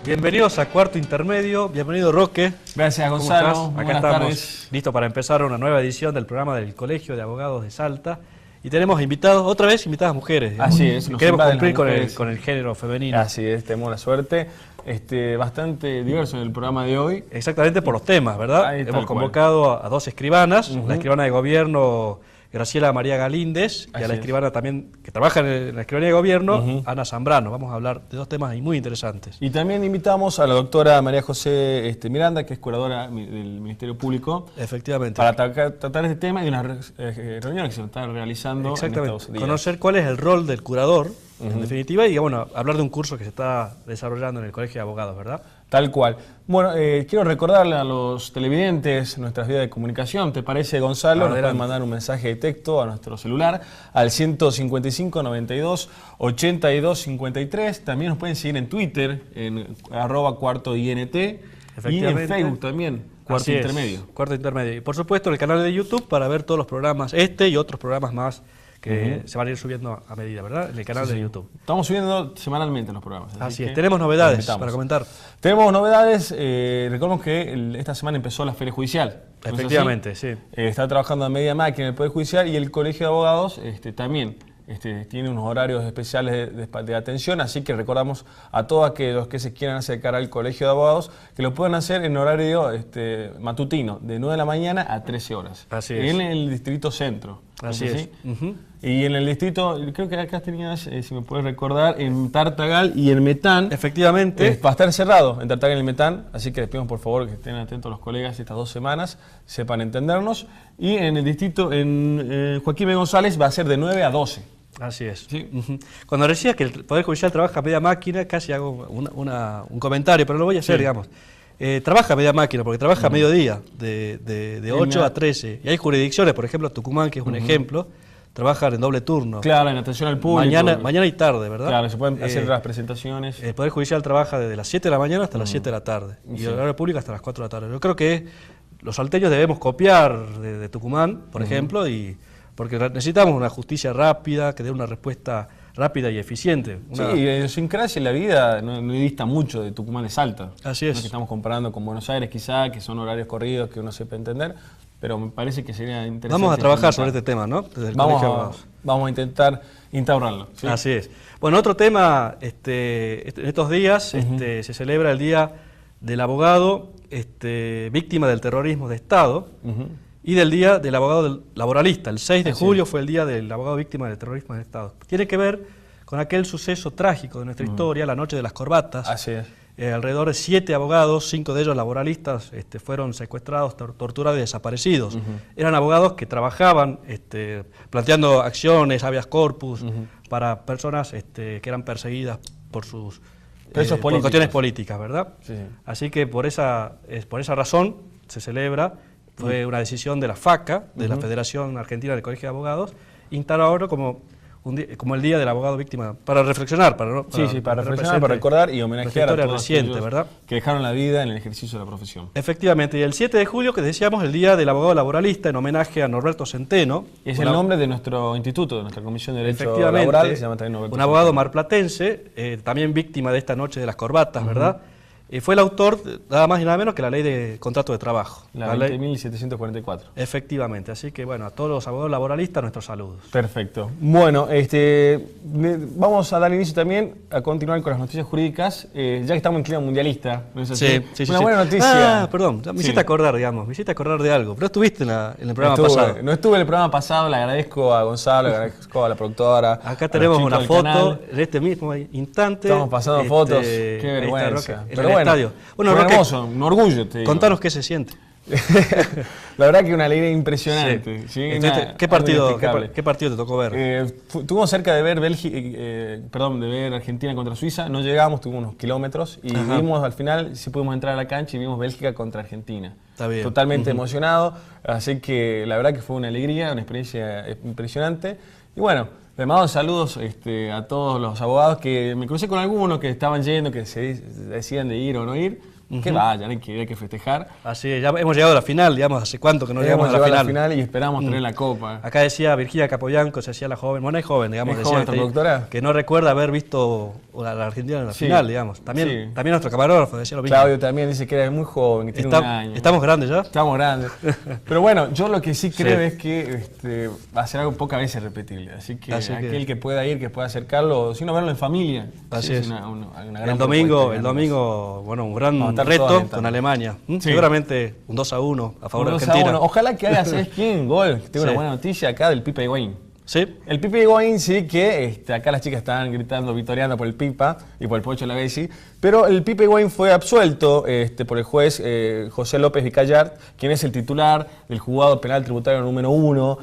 Bienvenidos a Cuarto Intermedio, bienvenido Roque. Gracias Gonzalo, Acá estamos listos para empezar una nueva edición del programa del Colegio de Abogados de Salta. Y tenemos invitados, otra vez invitadas mujeres. Digamos. Así es. Queremos cumplir con el género femenino. Así es, tenemos la suerte. Bastante diverso en el programa de hoy. Exactamente por los temas, ¿verdad? Hemos convocado a dos escribanas, la escribana de gobierno Graciela María Galíndez y a la escribana también que trabaja en la escribanía de gobierno, Ana Zambrano. Vamos a hablar de dos temas muy interesantes. Y también invitamos a la doctora María José Miranda, que es curadora del Ministerio Público. Efectivamente. Para tratar este tema y de unas reuniones que se están realizando en estos días. Conocer cuál es el rol del curador, en definitiva, y bueno, hablar de un curso que se está desarrollando en el Colegio de Abogados, ¿verdad? Tal cual. Bueno, quiero recordarle a los televidentes nuestras vías de comunicación. ¿Te parece, Gonzalo? Nos pueden mandar un mensaje de texto a nuestro celular al 155 92 82 53. También nos pueden seguir en Twitter, en @cuartoINT, y en Facebook también, Cuarto Intermedio. Cuarto Intermedio. Y por supuesto en el canal de YouTube para ver todos los programas, y otros programas más que se van a ir subiendo a medida, ¿verdad? En el canal de YouTube. Estamos subiendo semanalmente los programas. Así es. Tenemos novedades para comentar. Tenemos novedades. Recordemos que esta semana empezó la feria judicial. Efectivamente, sí. Está trabajando a media máquina en el Poder Judicial y el Colegio de Abogados también tiene unos horarios especiales de atención, así que recordamos a todos aquellos que se quieran acercar al Colegio de Abogados que lo pueden hacer en horario matutino, de 9 de la mañana a 13 horas. Así es. En el Distrito Centro. Así es. Y en el distrito, creo que acá tenías, si me puedes recordar, en Tartagal y en Metán. Efectivamente. Va a estar cerrado en Tartagal y en Metán, así que les pedimos por favor que estén atentos los colegas estas 2 semanas, sepan entendernos. Y en el distrito, en Joaquín B. González, va a ser de 9 a 12. Así es. Sí. Cuando decías que el Poder Judicial trabaja a media máquina, casi hago un comentario, pero lo voy a hacer, digamos. Trabaja a media máquina, porque trabaja a mediodía, de 8 a 13. Y hay jurisdicciones, por ejemplo, Tucumán, que es un ejemplo, trabajan en doble turno. Claro, en atención al público. Mañana y tarde, ¿verdad? Claro, se pueden hacer las presentaciones. El Poder Judicial trabaja desde las 7 de la mañana hasta las 7 de la tarde. Y el horario público hasta las 4 de la tarde. Yo creo que los salteños debemos copiar de Tucumán, por ejemplo, porque necesitamos una justicia rápida, que dé una respuesta rápida y eficiente. Sí, y la idiosincrasia en la vida no dista mucho de Tucumán de Salta. Así es. No es que estamos comparando con Buenos Aires quizá, que son horarios corridos que uno sepa entender, pero me parece que sería interesante. Vamos a trabajar sobre este tema, ¿no? Desde el vamos a intentar instaurarlo. ¿Sí? Así es. Bueno, otro tema, en estos días se celebra el Día del Abogado víctima del terrorismo de Estado. Y del Día del Abogado Laboralista. El 6 de julio fue el Día del Abogado Víctima del Terrorismo en el Estado. Tiene que ver con aquel suceso trágico de nuestra historia, la Noche de las Corbatas. Así es. Alrededor de 7 abogados, 5 de ellos laboralistas, fueron secuestrados, torturados y desaparecidos. Eran abogados que trabajaban planteando acciones, habeas corpus, para personas que eran perseguidas por sus por cuestiones políticas, ¿verdad? Sí. Así que por esa razón se celebra. Fue una decisión de la FACA, de la Federación Argentina del Colegio de Abogados, instalar ahora como el Día del Abogado Víctima, para reflexionar, para reflexionar, para recordar y homenajear a todos reciente, ¿verdad? Que dejaron la vida en el ejercicio de la profesión. Efectivamente, y el 7 de julio, que decíamos, el Día del Abogado Laboralista, en homenaje a Norberto Centeno. Es el nombre de nuestro instituto, de nuestra Comisión de Derecho Laboral, se llama también Norberto un abogado Centeno. Marplatense, también víctima de esta Noche de las Corbatas, ¿verdad? Fue el autor, nada más y nada menos, que la Ley de Contrato de Trabajo. La 20.744. Efectivamente, así que bueno, a todos los abogados laboralistas, nuestros saludos. Perfecto. Bueno, vamos a dar inicio también a continuar con las noticias jurídicas, ya que estamos en clima mundialista, ¿no es así? Sí. Una buena noticia. Perdón, me hiciste acordar, digamos, de algo, pero estuviste en el programa pasado. No estuve en el programa pasado, le agradezco a Gonzalo, le agradezco a la productora. Acá tenemos una foto en este mismo instante. Estamos pasando fotos, qué vergüenza. Pero bueno, bueno, hermoso, un orgullo. Te digo. Contanos qué se siente. La verdad que una alegría impresionante. Sí. ¿Qué partido te tocó ver? Estuvimos cerca de ver de ver Argentina contra Suiza. No llegamos, tuvimos unos kilómetros y vimos al final, sí pudimos entrar a la cancha y vimos Bélgica contra Argentina. Está bien. Totalmente emocionado. Así que la verdad que fue una alegría, una experiencia impresionante. Y bueno, le mando saludos a todos los abogados, que me crucé con algunos que estaban yendo, que se decían de ir o no ir. que vayan, hay que festejar. Así es, ya hemos llegado a la final, digamos, hace cuánto que no llegamos a la final. Y esperamos tener la copa. Acá decía Virginia Capobianco, se hacía la joven, bueno, es joven, digamos, ¿Es joven, decía que no recuerda haber visto a la Argentina en la final, digamos. También nuestro camarógrafo decía lo mismo. Claudio también dice que era muy joven, que tiene un año. ¿Estamos grandes ya? Estamos grandes. Pero bueno, yo lo que sí creo es que va a ser algo pocas veces repetible. Así que aquel que pueda ir, que pueda acercarlo, si no verlo en familia. Así es. Una gran el domingo, bueno, un gran reto con Alemania. Seguramente un 2-1 a favor de Argentina. Ojalá que haga, ¿sabes quién? Gol. Tengo una buena noticia acá del Pipa Higuaín. ¿Sí? El Pipa Higuaín, sí, que acá las chicas estaban gritando, vitoreando por el Pipa y por el Pocho Lavezzi, pero el Pipa Higuaín fue absuelto por el juez José López Vicallart, quien es el titular del juzgado penal tributario número 1,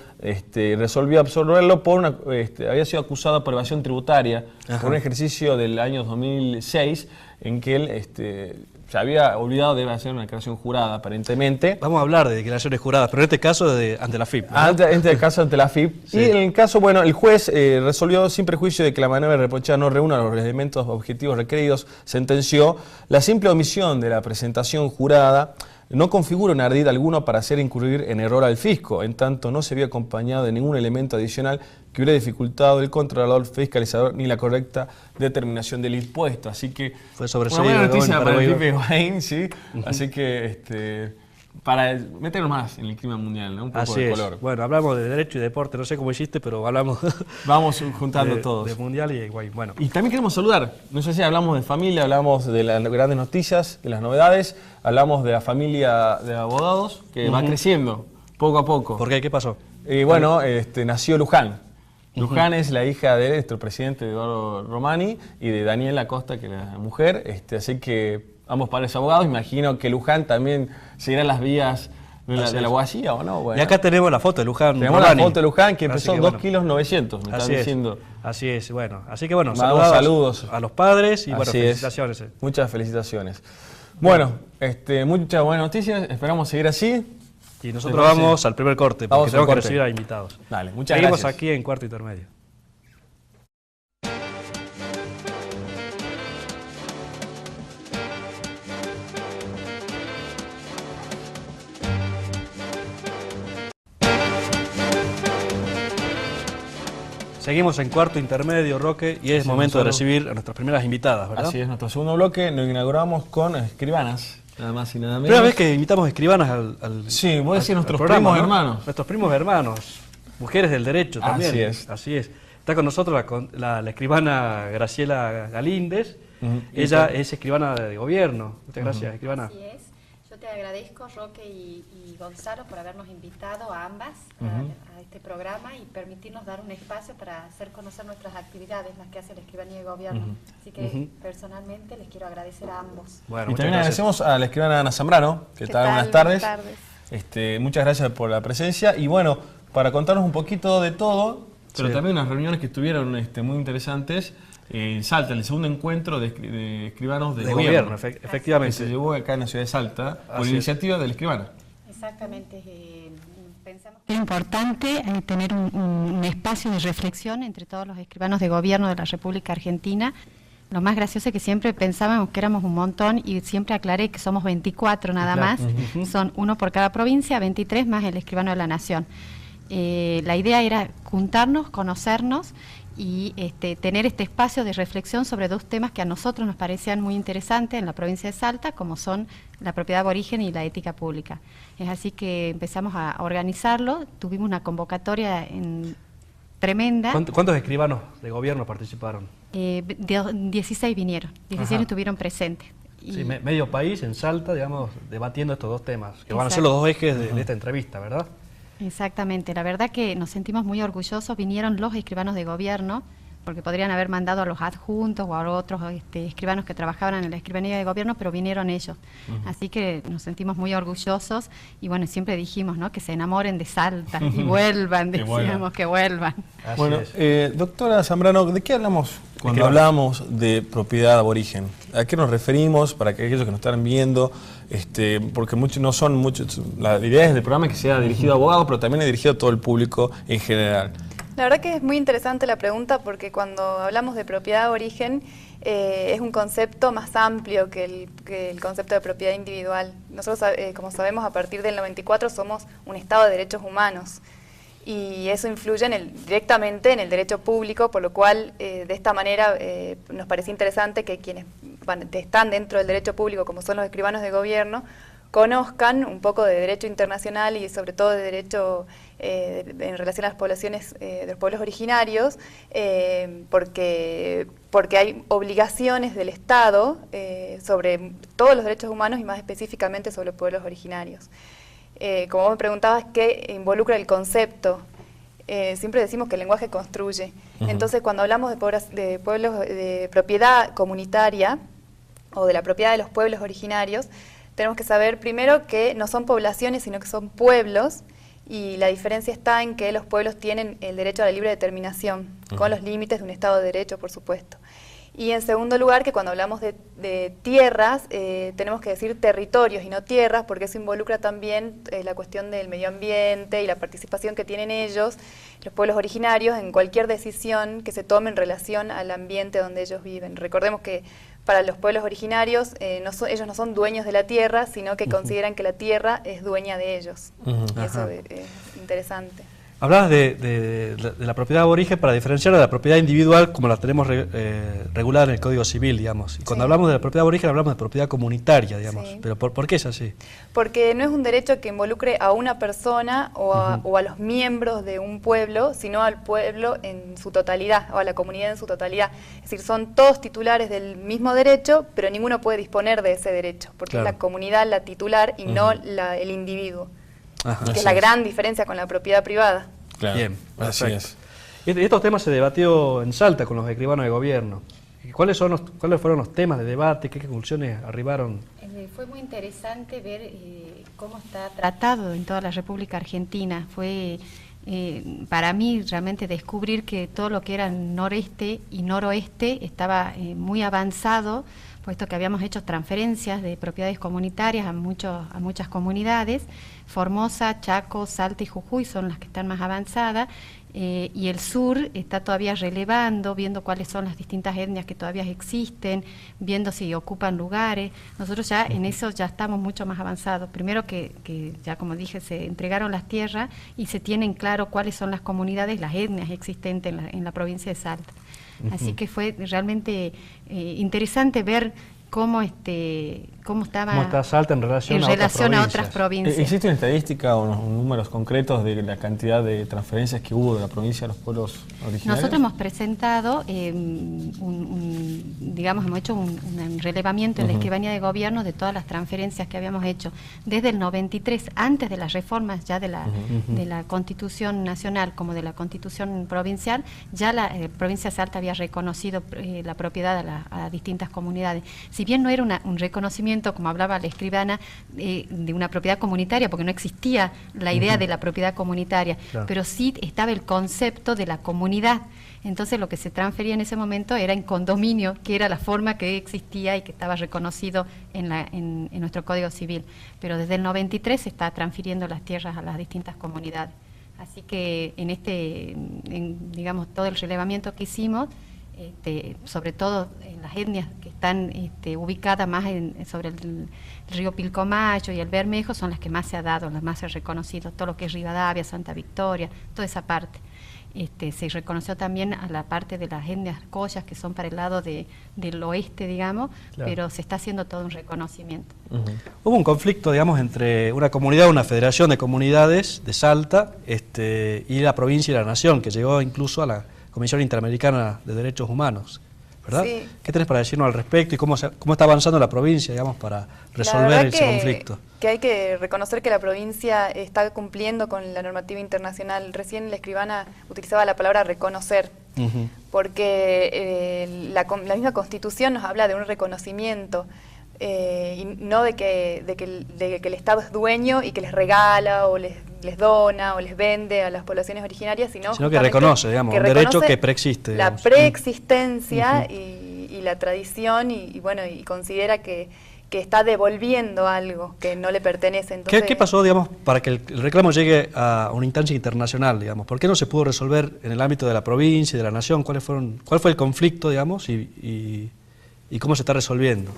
resolvió absolverlo por había sido acusado por evasión tributaria por un ejercicio del año 2006 en que él se había olvidado de hacer una declaración jurada, aparentemente. Vamos a hablar de declaraciones juradas, pero en este caso ante la FIP. ¿No? En este caso ante la FIP. Sí. Y en el caso, bueno, el juez resolvió sin perjuicio de que la maniobra reprochada no reúna los elementos objetivos requeridos, sentenció la simple omisión de la presentación jurada no configura un ardid alguno para hacer incurrir en error al fisco, en tanto no se vio acompañado de ningún elemento adicional que hubiera dificultado el controlador fiscalizador ni la correcta determinación del impuesto. Así que fue una buena noticia para el Pipa Higuaín, sí. Así que para meternos más en el clima mundial, ¿no? Un poco de color. Bueno, hablamos de derecho y deporte, no sé cómo hiciste, pero hablamos. Vamos juntando todos. De mundial y Higuaín. Bueno. Y también queremos saludar, no sé si hablamos de familia, hablamos de las grandes noticias, de las novedades, hablamos de la familia de abogados que va creciendo poco a poco. ¿Por qué? ¿Qué pasó? Y bueno, nació Luján. Luján es la hija de nuestro presidente Eduardo Romani y de Daniela Acosta, que es la mujer, así que ambos padres abogados, imagino que Luján también seguirá las vías de la abogacía, ¿o no? Bueno. Y acá tenemos la foto de Luján. Tenemos la foto de Luján que empezó 2,9 kilos, me están diciendo. Así es, bueno. Así que bueno, saludos a los padres y bueno, felicitaciones. Muchas felicitaciones. Bueno, muchas buenas noticias, esperamos seguir así. Y nosotros vamos al primer corte, porque tenemos que recibir a invitados. Dale, muchas gracias. Seguimos aquí en Cuarto Intermedio. Seguimos en Cuarto Intermedio, Roque, y es momento de recibir a nuestras primeras invitadas, ¿verdad? Así es, nuestro segundo bloque lo inauguramos con escribanas, nada más y nada menos. Primera vez que invitamos escribanas al sí, vos decís nuestros primos hermanos. Nuestros primos hermanos, mujeres del derecho también. Así es. Está con nosotros la escribana Graciela Galíndez. Ella es escribana de gobierno. Muchas gracias, escribana. Así es. Yo te agradezco, Roque y Gonzalo, por habernos invitado a ambas a este programa y permitirnos dar un espacio para hacer conocer nuestras actividades, las que hace la Escribanía de Gobierno. Así que personalmente les quiero agradecer a ambos. Bueno, y también agradecemos a la escribana Ana Zambrano, que tal, buenas tardes. Muchas gracias por la presencia y bueno, para contarnos un poquito de todo, pero también unas reuniones que estuvieron muy interesantes. En Salta, el segundo encuentro de escribanos de gobierno. Efectivamente. Que se llevó acá en la ciudad de Salta por iniciativa del escribano. Exactamente. Pensamos que es importante tener un espacio de reflexión entre todos los escribanos de gobierno de la República Argentina. Lo más gracioso es que siempre pensábamos que éramos un montón y siempre aclaré que somos 24 nada más. Son uno por cada provincia, 23 más el escribano de la Nación. La idea era juntarnos, conocernos y tener este espacio de reflexión sobre dos temas que a nosotros nos parecían muy interesantes en la provincia de Salta, como son la propiedad aborigen y la ética pública. Es así que empezamos a organizarlo, tuvimos una convocatoria tremenda. ¿Cuántos escribanos de gobierno participaron? 16 vinieron, 16 estuvieron presentes. Sí, medio país en Salta, digamos, debatiendo estos dos temas, que van a ser los dos ejes de esta entrevista, ¿verdad? Exactamente, la verdad que nos sentimos muy orgullosos, vinieron los escribanos de gobierno, porque podrían haber mandado a los adjuntos o a otros escribanos que trabajaban en la escribanía de gobierno, pero vinieron ellos. Así que nos sentimos muy orgullosos y bueno, siempre dijimos, ¿no?, que se enamoren de Salta y vuelvan, decíamos que vuelvan. Bueno, doctora Zambrano, ¿de qué hablamos cuando hablamos de propiedad aborigen? ¿A qué nos referimos para que aquellos que nos están viendo? Porque no son muchos, la idea es del programa que sea dirigido a abogados, pero también es dirigido a todo el público en general. La verdad que es muy interesante la pregunta porque cuando hablamos de propiedad de origen es un concepto más amplio que el concepto de propiedad individual. Nosotros, como sabemos, a partir del 94 somos un Estado de derechos humanos y eso influye directamente en el derecho público, por lo cual de esta manera nos parece interesante que quienes están dentro del derecho público, como son los escribanos de gobierno, conozcan un poco de derecho internacional y sobre todo de derecho en relación a las poblaciones de los pueblos originarios, porque hay obligaciones del Estado sobre todos los derechos humanos y más específicamente sobre los pueblos originarios. Como vos me preguntabas, ¿qué involucra el concepto? Siempre decimos que el lenguaje construye. Entonces, cuando hablamos de pueblos de propiedad comunitaria o de la propiedad de los pueblos originarios, tenemos que saber primero que no son poblaciones, sino que son pueblos, y la diferencia está en que los pueblos tienen el derecho a la libre determinación, con los límites de un Estado de Derecho, por supuesto. Y en segundo lugar, que cuando hablamos de tierras, tenemos que decir territorios y no tierras, porque eso involucra también la cuestión del medio ambiente y la participación que tienen ellos, los pueblos originarios, en cualquier decisión que se tome en relación al ambiente donde ellos viven. Recordemos que para los pueblos originarios, ellos no son dueños de la tierra, sino que consideran que la tierra es dueña de ellos. Y eso es interesante. Hablabas de la propiedad de origen para diferenciar de la propiedad individual como la tenemos regulada en el Código Civil, digamos. Y cuando hablamos de la propiedad de origen hablamos de propiedad comunitaria, digamos. Sí. Pero ¿por qué es así? Porque no es un derecho que involucre a una persona o a los miembros de un pueblo, sino al pueblo en su totalidad, o a la comunidad en su totalidad. Es decir, son todos titulares del mismo derecho, pero ninguno puede disponer de ese derecho, porque es la comunidad la titular y no el individuo. Que es la gran diferencia con la propiedad privada. Claro, bien, así es. Y estos temas se debatió en Salta con los escribanos de gobierno. ¿Cuáles fueron los temas de debate? ¿Qué conclusiones arribaron? Fue muy interesante ver cómo está tratado en toda la República Argentina. Fue para mí realmente descubrir que todo lo que era noreste y noroeste estaba muy avanzado, puesto que habíamos hecho transferencias de propiedades comunitarias a muchas comunidades. Formosa, Chaco, Salta y Jujuy son las que están más avanzadas, y el sur está todavía relevando, viendo cuáles son las distintas etnias que todavía existen, viendo si ocupan lugares. Nosotros ya en eso ya estamos mucho más avanzados. Primero que ya, como dije, se entregaron las tierras y se tienen claro cuáles son las comunidades, las etnias existentes en la provincia de Salta. Así que fue realmente interesante ver cómo está Salta en relación a otras provincias. ¿Existe una estadística o números concretos de la cantidad de transferencias que hubo de la provincia a los pueblos originarios? Nosotros hemos presentado, hemos hecho un relevamiento en la escribanía de gobierno de todas las transferencias que habíamos hecho desde el 93, antes de las reformas ya de la Constitución Nacional como de la Constitución Provincial. Ya la provincia de Salta había reconocido la propiedad a distintas comunidades. Si bien no era un reconocimiento, como hablaba la escribana, de una propiedad comunitaria, porque no existía la idea de la propiedad comunitaria, pero sí estaba el concepto de la comunidad. Entonces lo que se transfería en ese momento era en condominio, que era la forma que existía y que estaba reconocido en nuestro Código Civil. Pero desde el 93 se está transfiriendo las tierras a las distintas comunidades. Así que digamos, todo el relevamiento que hicimos, sobre todo en las etnias que están ubicadas más sobre el río Pilcomayo y el Bermejo, son las que más se ha dado, las más se ha reconocido, todo lo que es Rivadavia, Santa Victoria, toda esa parte. Se reconoció también a la parte de las etnias collas, que son para el lado del oeste, digamos, pero se está haciendo todo un reconocimiento. Hubo un conflicto, digamos, entre una comunidad, una federación de comunidades de Salta, y la provincia y la nación, que llegó incluso a la Comisión Interamericana de Derechos Humanos, ¿verdad? Sí. ¿Qué tenés para decirnos al respecto y cómo está avanzando la provincia, digamos, para resolver ese conflicto? Que hay que reconocer que la provincia está cumpliendo con la normativa internacional. Recién la escribana utilizaba la palabra reconocer, porque la misma Constitución nos habla de un reconocimiento, y no de que el Estado es dueño y que les regala o les dona o les vende a las poblaciones originarias, sino que reconoce, digamos, un derecho que preexiste. La preexistencia y la tradición, y considera que que está devolviendo algo que no le pertenece. Entonces, ¿Qué pasó, digamos, para que el reclamo llegue a una instancia internacional, digamos? ¿Por qué no se pudo resolver en el ámbito de la provincia y de la nación? ¿Cuál fue el conflicto, digamos, y cómo se está resolviendo?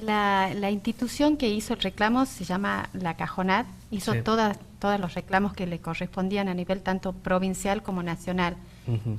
La institución que hizo el reclamo se llama la Cajonat, hizo Sí. todos los reclamos que le correspondían a nivel tanto provincial como nacional.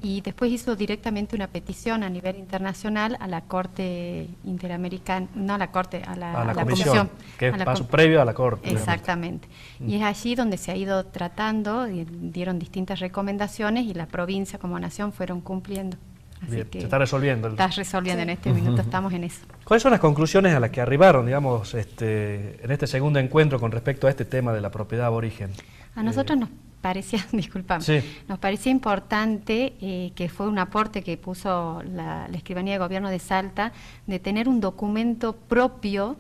Y después hizo directamente una petición a nivel internacional a la Corte Interamericana, no a la Corte, a la Comisión. Que a es la paso previo a la Corte. Exactamente. Y es allí donde se ha ido tratando, y dieron distintas recomendaciones y la provincia como nación fueron cumpliendo. Así Bien, que se está resolviendo. Está resolviendo en este minuto, estamos en eso. ¿Cuáles son las conclusiones a las que arribaron, digamos, en este segundo encuentro con respecto a este tema de la propiedad aborigen? A nosotros nos parecía, disculpame, Sí. nos parecía importante, que fue un aporte que puso la Escribanía de Gobierno de Salta, de tener un documento propio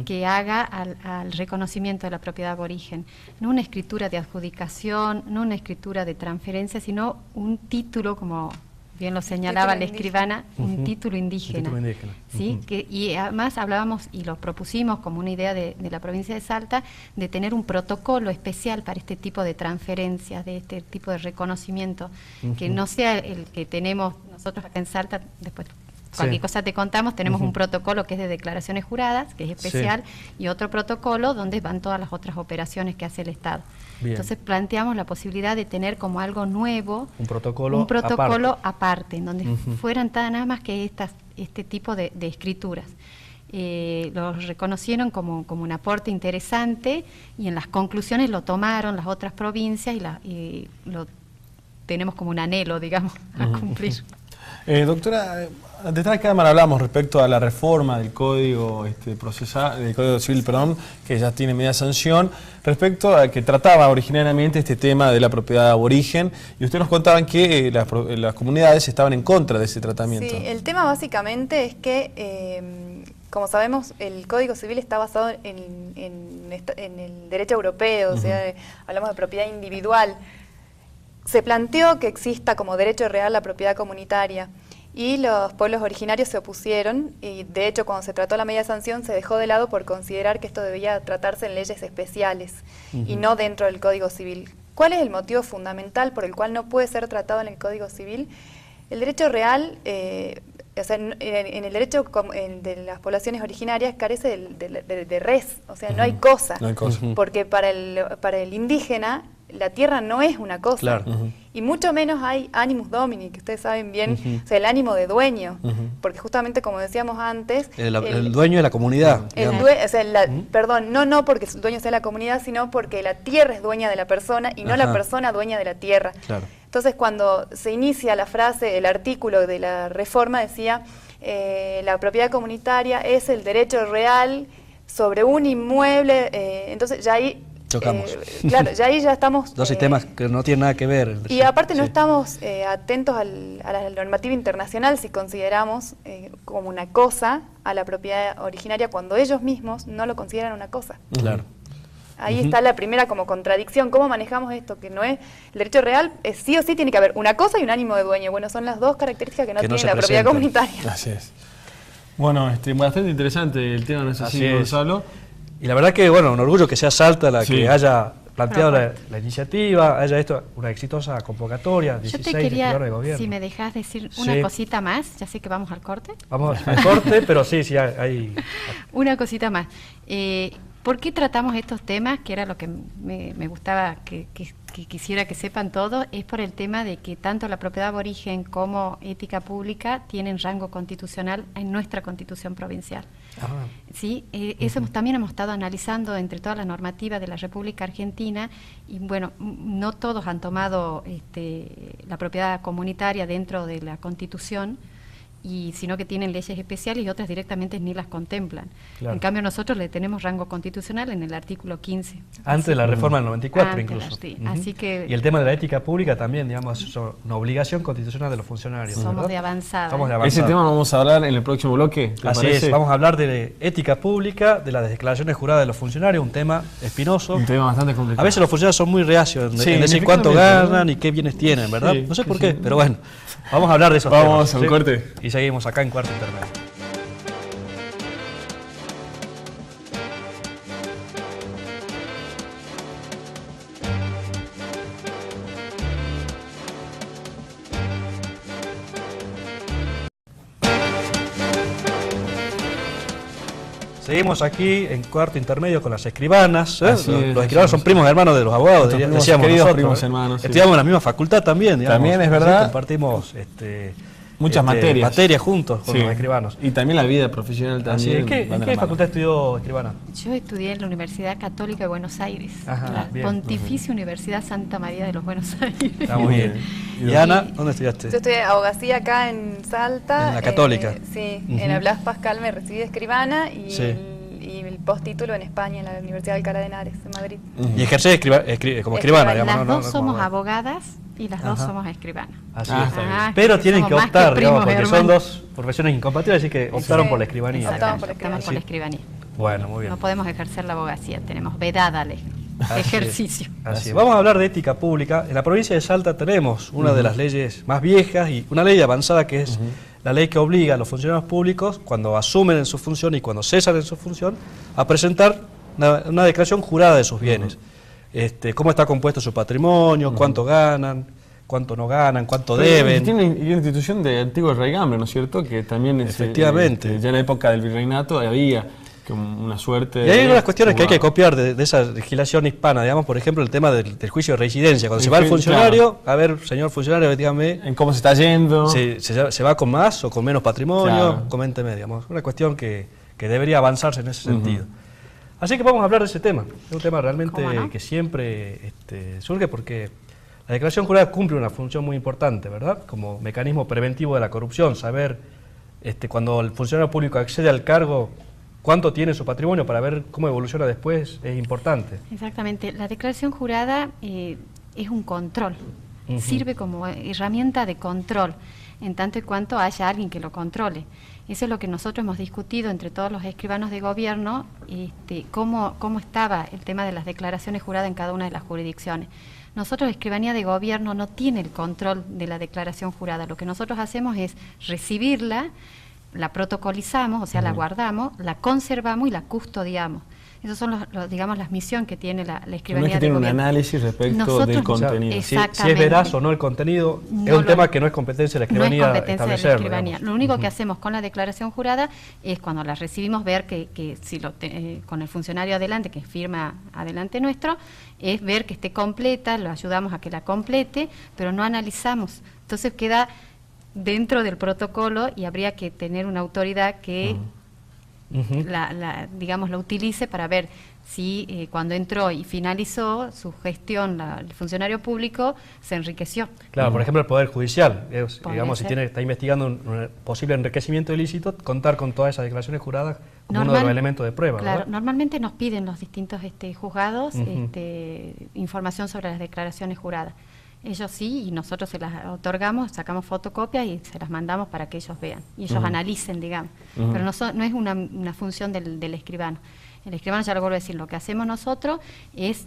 que haga al reconocimiento de la propiedad aborigen. No una escritura de adjudicación, no una escritura de transferencia, sino un título, como bien lo señalaba la escribana, un título indígena. ¿Sí? Y además hablábamos y lo propusimos como una idea de la provincia de Salta, de tener un protocolo especial para este tipo de transferencias, de este tipo de reconocimiento, que no sea el que tenemos nosotros acá en Salta, después cualquier cosa te contamos, tenemos un protocolo que es de declaraciones juradas, que es especial, y otro protocolo donde van todas las otras operaciones que hace el Estado. Bien. Entonces planteamos la posibilidad de tener como algo nuevo Un protocolo aparte, en donde fueran nada más que este tipo de escrituras. Lo reconocieron como un aporte interesante y en las conclusiones lo tomaron las otras provincias y lo tenemos como un anhelo, digamos, a cumplir. Doctora, detrás de cámara hablamos respecto a la reforma del Código procesal, del Código Civil, perdón, que ya tiene media sanción, respecto a que trataba originariamente este tema de la propiedad aborigen, y usted nos contaban que las comunidades estaban en contra de ese tratamiento. Sí, el tema básicamente es que, como sabemos, el Código Civil está basado en el derecho europeo, o sea, hablamos de propiedad individual. Se planteó que exista como derecho real la propiedad comunitaria y los pueblos originarios se opusieron y de hecho cuando se trató la media sanción se dejó de lado por considerar que esto debía tratarse en leyes especiales y no dentro del Código Civil. ¿Cuál es el motivo fundamental por el cual no puede ser tratado en el Código Civil? El derecho real, o sea, en el derecho de las poblaciones originarias carece de res, o sea, no hay cosa, porque para el indígena la tierra no es una cosa, Claro. y mucho menos hay animus domini, que ustedes saben bien, o sea, el ánimo de dueño, porque justamente como decíamos antes... El dueño de la comunidad. Perdón, no porque el dueño sea la comunidad, sino porque la tierra es dueña de la persona y no la persona dueña de la tierra. Claro. Entonces, cuando se inicia la frase, el artículo de la reforma decía, la propiedad comunitaria es el derecho real sobre un inmueble, entonces ya ahí... Chocamos. Claro, ya estamos... Dos sistemas que no tienen nada que ver. Y aparte no estamos atentos a la normativa internacional si consideramos como una cosa a la propiedad originaria cuando ellos mismos no lo consideran una cosa. Claro. Ahí está la primera como contradicción. ¿Cómo manejamos esto? Que no es el derecho real, sí o sí tiene que haber una cosa y un ánimo de dueño. Bueno, son las dos características que no tiene la propiedad comunitaria. Así es. Bueno, bastante interesante el tema, ¿no es así, Gonzalo? Y la verdad que, bueno, un orgullo que sea Salta la que haya planteado la iniciativa, haya esto una exitosa convocatoria, 16 Yo te quería, de gobierno. si me dejas decir una cosita más, ya sé que vamos al corte. Vamos al corte, pero sí, hay... Una cosita más. ¿Por qué tratamos estos temas? Que era lo que me gustaba que quisiera que sepan todos, es por el tema de que tanto la propiedad aborigen como ética pública tienen rango constitucional en nuestra Constitución provincial. ¿Sí? Eso también hemos estado analizando entre todas las normativas de la República Argentina y bueno, no todos han tomado la propiedad comunitaria dentro de la Constitución, sino que tienen leyes especiales y otras directamente ni las contemplan. Claro. En cambio nosotros le tenemos rango constitucional en el artículo 15. Antes de la reforma del 94 incluso. Sí. Así que, y el tema de la ética pública también, digamos, es una obligación constitucional de los funcionarios. Somos ¿verdad? de avanzada. Somos de avanzada. Ese tema vamos a hablar en el próximo bloque. Así es, vamos a hablar de ética pública, de las declaraciones juradas de los funcionarios, un tema espinoso. Un tema bastante complicado. A veces los funcionarios son muy reacios en decir cuánto ganan y qué bienes tienen, ¿verdad? No sé por qué, pero bueno, vamos a hablar de esos temas. Vamos a un corte. Y seguimos acá en Cuarto Intermedio. Seguimos aquí en cuarto intermedio con las escribanas. Los escribanos son sí. primos hermanos de los abogados, decíamos nosotros. Primos hermanos, estudiamos en la misma facultad también, digamos. También es verdad. Sí, compartimos muchas materias juntos con los escribanos. Y también la vida profesional también. ¿En qué facultad estudió escribana? Yo estudié en la Universidad Católica de Buenos Aires, Ajá, la bien. Pontificia Universidad Santa María de los Buenos Aires. Está muy bien. ¿Y Ana, dónde estudiaste? Yo estudié abogacía acá en Salta. En la Católica. Sí, en la Blas Pascal me recibí de escribana y, Sí. y el postítulo en España, en la Universidad de Alcalá de Henares, en Madrid. Y ejercés como escribana, digamos. Las no dos somos como abogadas y las dos Ajá. somos escribanas. Así Ah, es. está bien. Pero tienen somos que más optar, que digamos, primos, porque son hermanos. dos profesiones incompatibles, así que optaron Sí. por la escribanía. Optamos por la Optamos por la escribanía. Bueno, muy bien. No podemos ejercer la abogacía, tenemos vedada el Así ejercicio. es, así es. Vamos a hablar de ética pública. En la provincia de Salta tenemos una de las leyes más viejas y una ley avanzada que es la ley que obliga a los funcionarios públicos, cuando asumen en su función y cuando cesan en su función, a presentar una declaración jurada de sus bienes. Cómo está compuesto su patrimonio, cuánto ganan, cuánto no ganan, cuánto deben. Tiene una institución de antiguo raigambre, ¿no es cierto? Que también Efectivamente. ya en la época del virreinato había una suerte. Y hay algunas cuestiones que hay que copiar de esa legislación hispana, digamos, por ejemplo, el tema del juicio de reincidencia. Cuando se va el funcionario, a ver, señor funcionario, dígame, en cómo se está yendo. ¿se va con más o con menos patrimonio? Claro. Coménteme, digamos. Una cuestión que debería avanzarse en ese sentido. Así que vamos a hablar de ese tema. Es un tema realmente que siempre surge porque la declaración jurada cumple una función muy importante, ¿verdad? Como mecanismo preventivo de la corrupción, saber cuando el funcionario público accede al cargo, cuánto tiene su patrimonio para ver cómo evoluciona después, es importante. Exactamente. La declaración jurada es un control, sirve como herramienta de control, en tanto y cuanto haya alguien que lo controle. Eso es lo que nosotros hemos discutido entre todos los escribanos de gobierno, cómo estaba el tema de las declaraciones juradas en cada una de las jurisdicciones. Nosotros, Escribanía de Gobierno, no tiene el control de la declaración jurada. Lo que nosotros hacemos es recibirla, la protocolizamos, o sea, la guardamos, la conservamos y la custodiamos. Esas son digamos, las misiones que tiene la Escribanía No es que de tiene un Gobierno. análisis respecto del contenido. Si es veraz o no el contenido, es un tema que no es competencia de la Escribanía establecerlo. Escribanía. Lo único que hacemos con la declaración jurada es cuando la recibimos ver que si con el funcionario adelante, que firma adelante nuestro, es ver que esté completa, lo ayudamos a que la complete, pero no analizamos. Entonces queda dentro del protocolo y habría que tener una autoridad que digamos, la utilice para ver si cuando entró y finalizó su gestión el funcionario público se enriqueció. Claro, por ejemplo, el Poder Judicial, digamos, si está investigando un posible enriquecimiento ilícito, contar con todas esas declaraciones juradas como uno de los elementos de prueba. Claro, ¿verdad? normalmente nos piden los distintos juzgados información sobre las declaraciones juradas. Ellos sí, y nosotros se las otorgamos, sacamos fotocopias y se las mandamos para que ellos vean y ellos analicen, digamos. Pero no es una función del escribano. El escribano, ya lo vuelvo a decir, lo que hacemos nosotros es,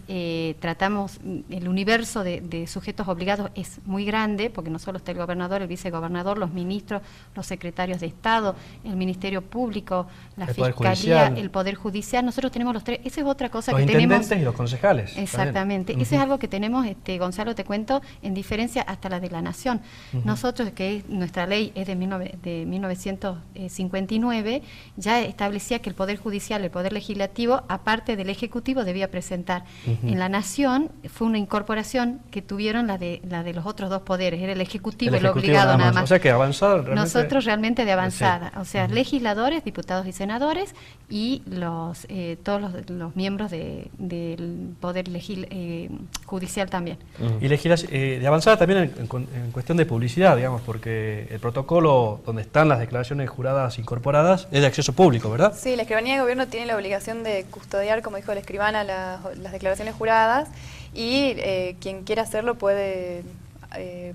tratamos, el universo de sujetos obligados es muy grande, porque no solo está el gobernador, el vicegobernador, los ministros, los secretarios de Estado, el Ministerio Público, la Fiscalía, el Poder Judicial, nosotros tenemos los tres, esa es otra cosa que tenemos. Los intendentes y los concejales. Exactamente, eso es algo que tenemos, Gonzalo, te cuento, en diferencia hasta la de la Nación. Nosotros, nuestra ley es de 1959, ya establecía que el Poder Judicial, el Poder Legislativo, aparte del Ejecutivo, debía presentar. En la Nación fue una incorporación que tuvieron la de los otros dos poderes, era el Ejecutivo el obligado nada más. O sea que avanzada realmente. Nosotros realmente de avanzada, o sea, legisladores, diputados y senadores y todos los miembros del Poder Judicial también. Y de avanzada también en cuestión de publicidad, digamos, porque el protocolo donde están las declaraciones juradas incorporadas es de acceso público, ¿verdad? Sí, la Escribanía de Gobierno tiene la obligación de custodiar, como dijo la escribana, las declaraciones juradas y quien quiera hacerlo puede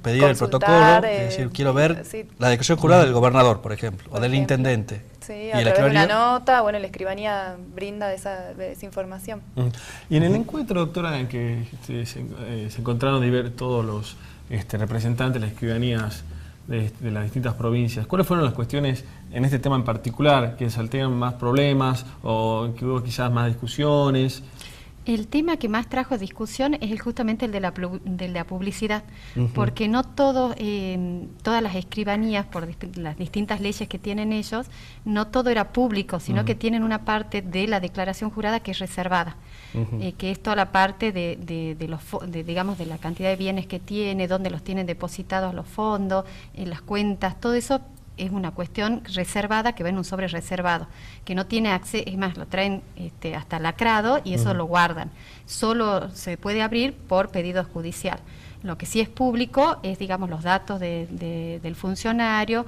pedir el protocolo, es decir, quiero ver la declaración jurada del gobernador, por ejemplo, o del intendente. Sí, a través de una nota, bueno, la escribanía brinda esa información. Y en el encuentro, doctora, en que se encontraron todos los representantes de las escribanías de las distintas provincias, ¿cuáles fueron las cuestiones en este tema en particular que saltean más problemas o que hubo quizás más discusiones? El tema que más trajo discusión es justamente el de la publicidad, porque no todas las escribanías, por las distintas leyes que tienen ellos, no todo era público, sino que tienen una parte de la declaración jurada que es reservada, que es toda la parte digamos, de la cantidad de bienes que tiene, dónde los tienen depositados los fondos, en las cuentas, todo eso es una cuestión reservada que va en un sobre reservado, que no tiene acceso, es más, lo traen hasta lacrado y eso lo guardan. Solo se puede abrir por pedido judicial. Lo que sí es público es, digamos, los datos del funcionario,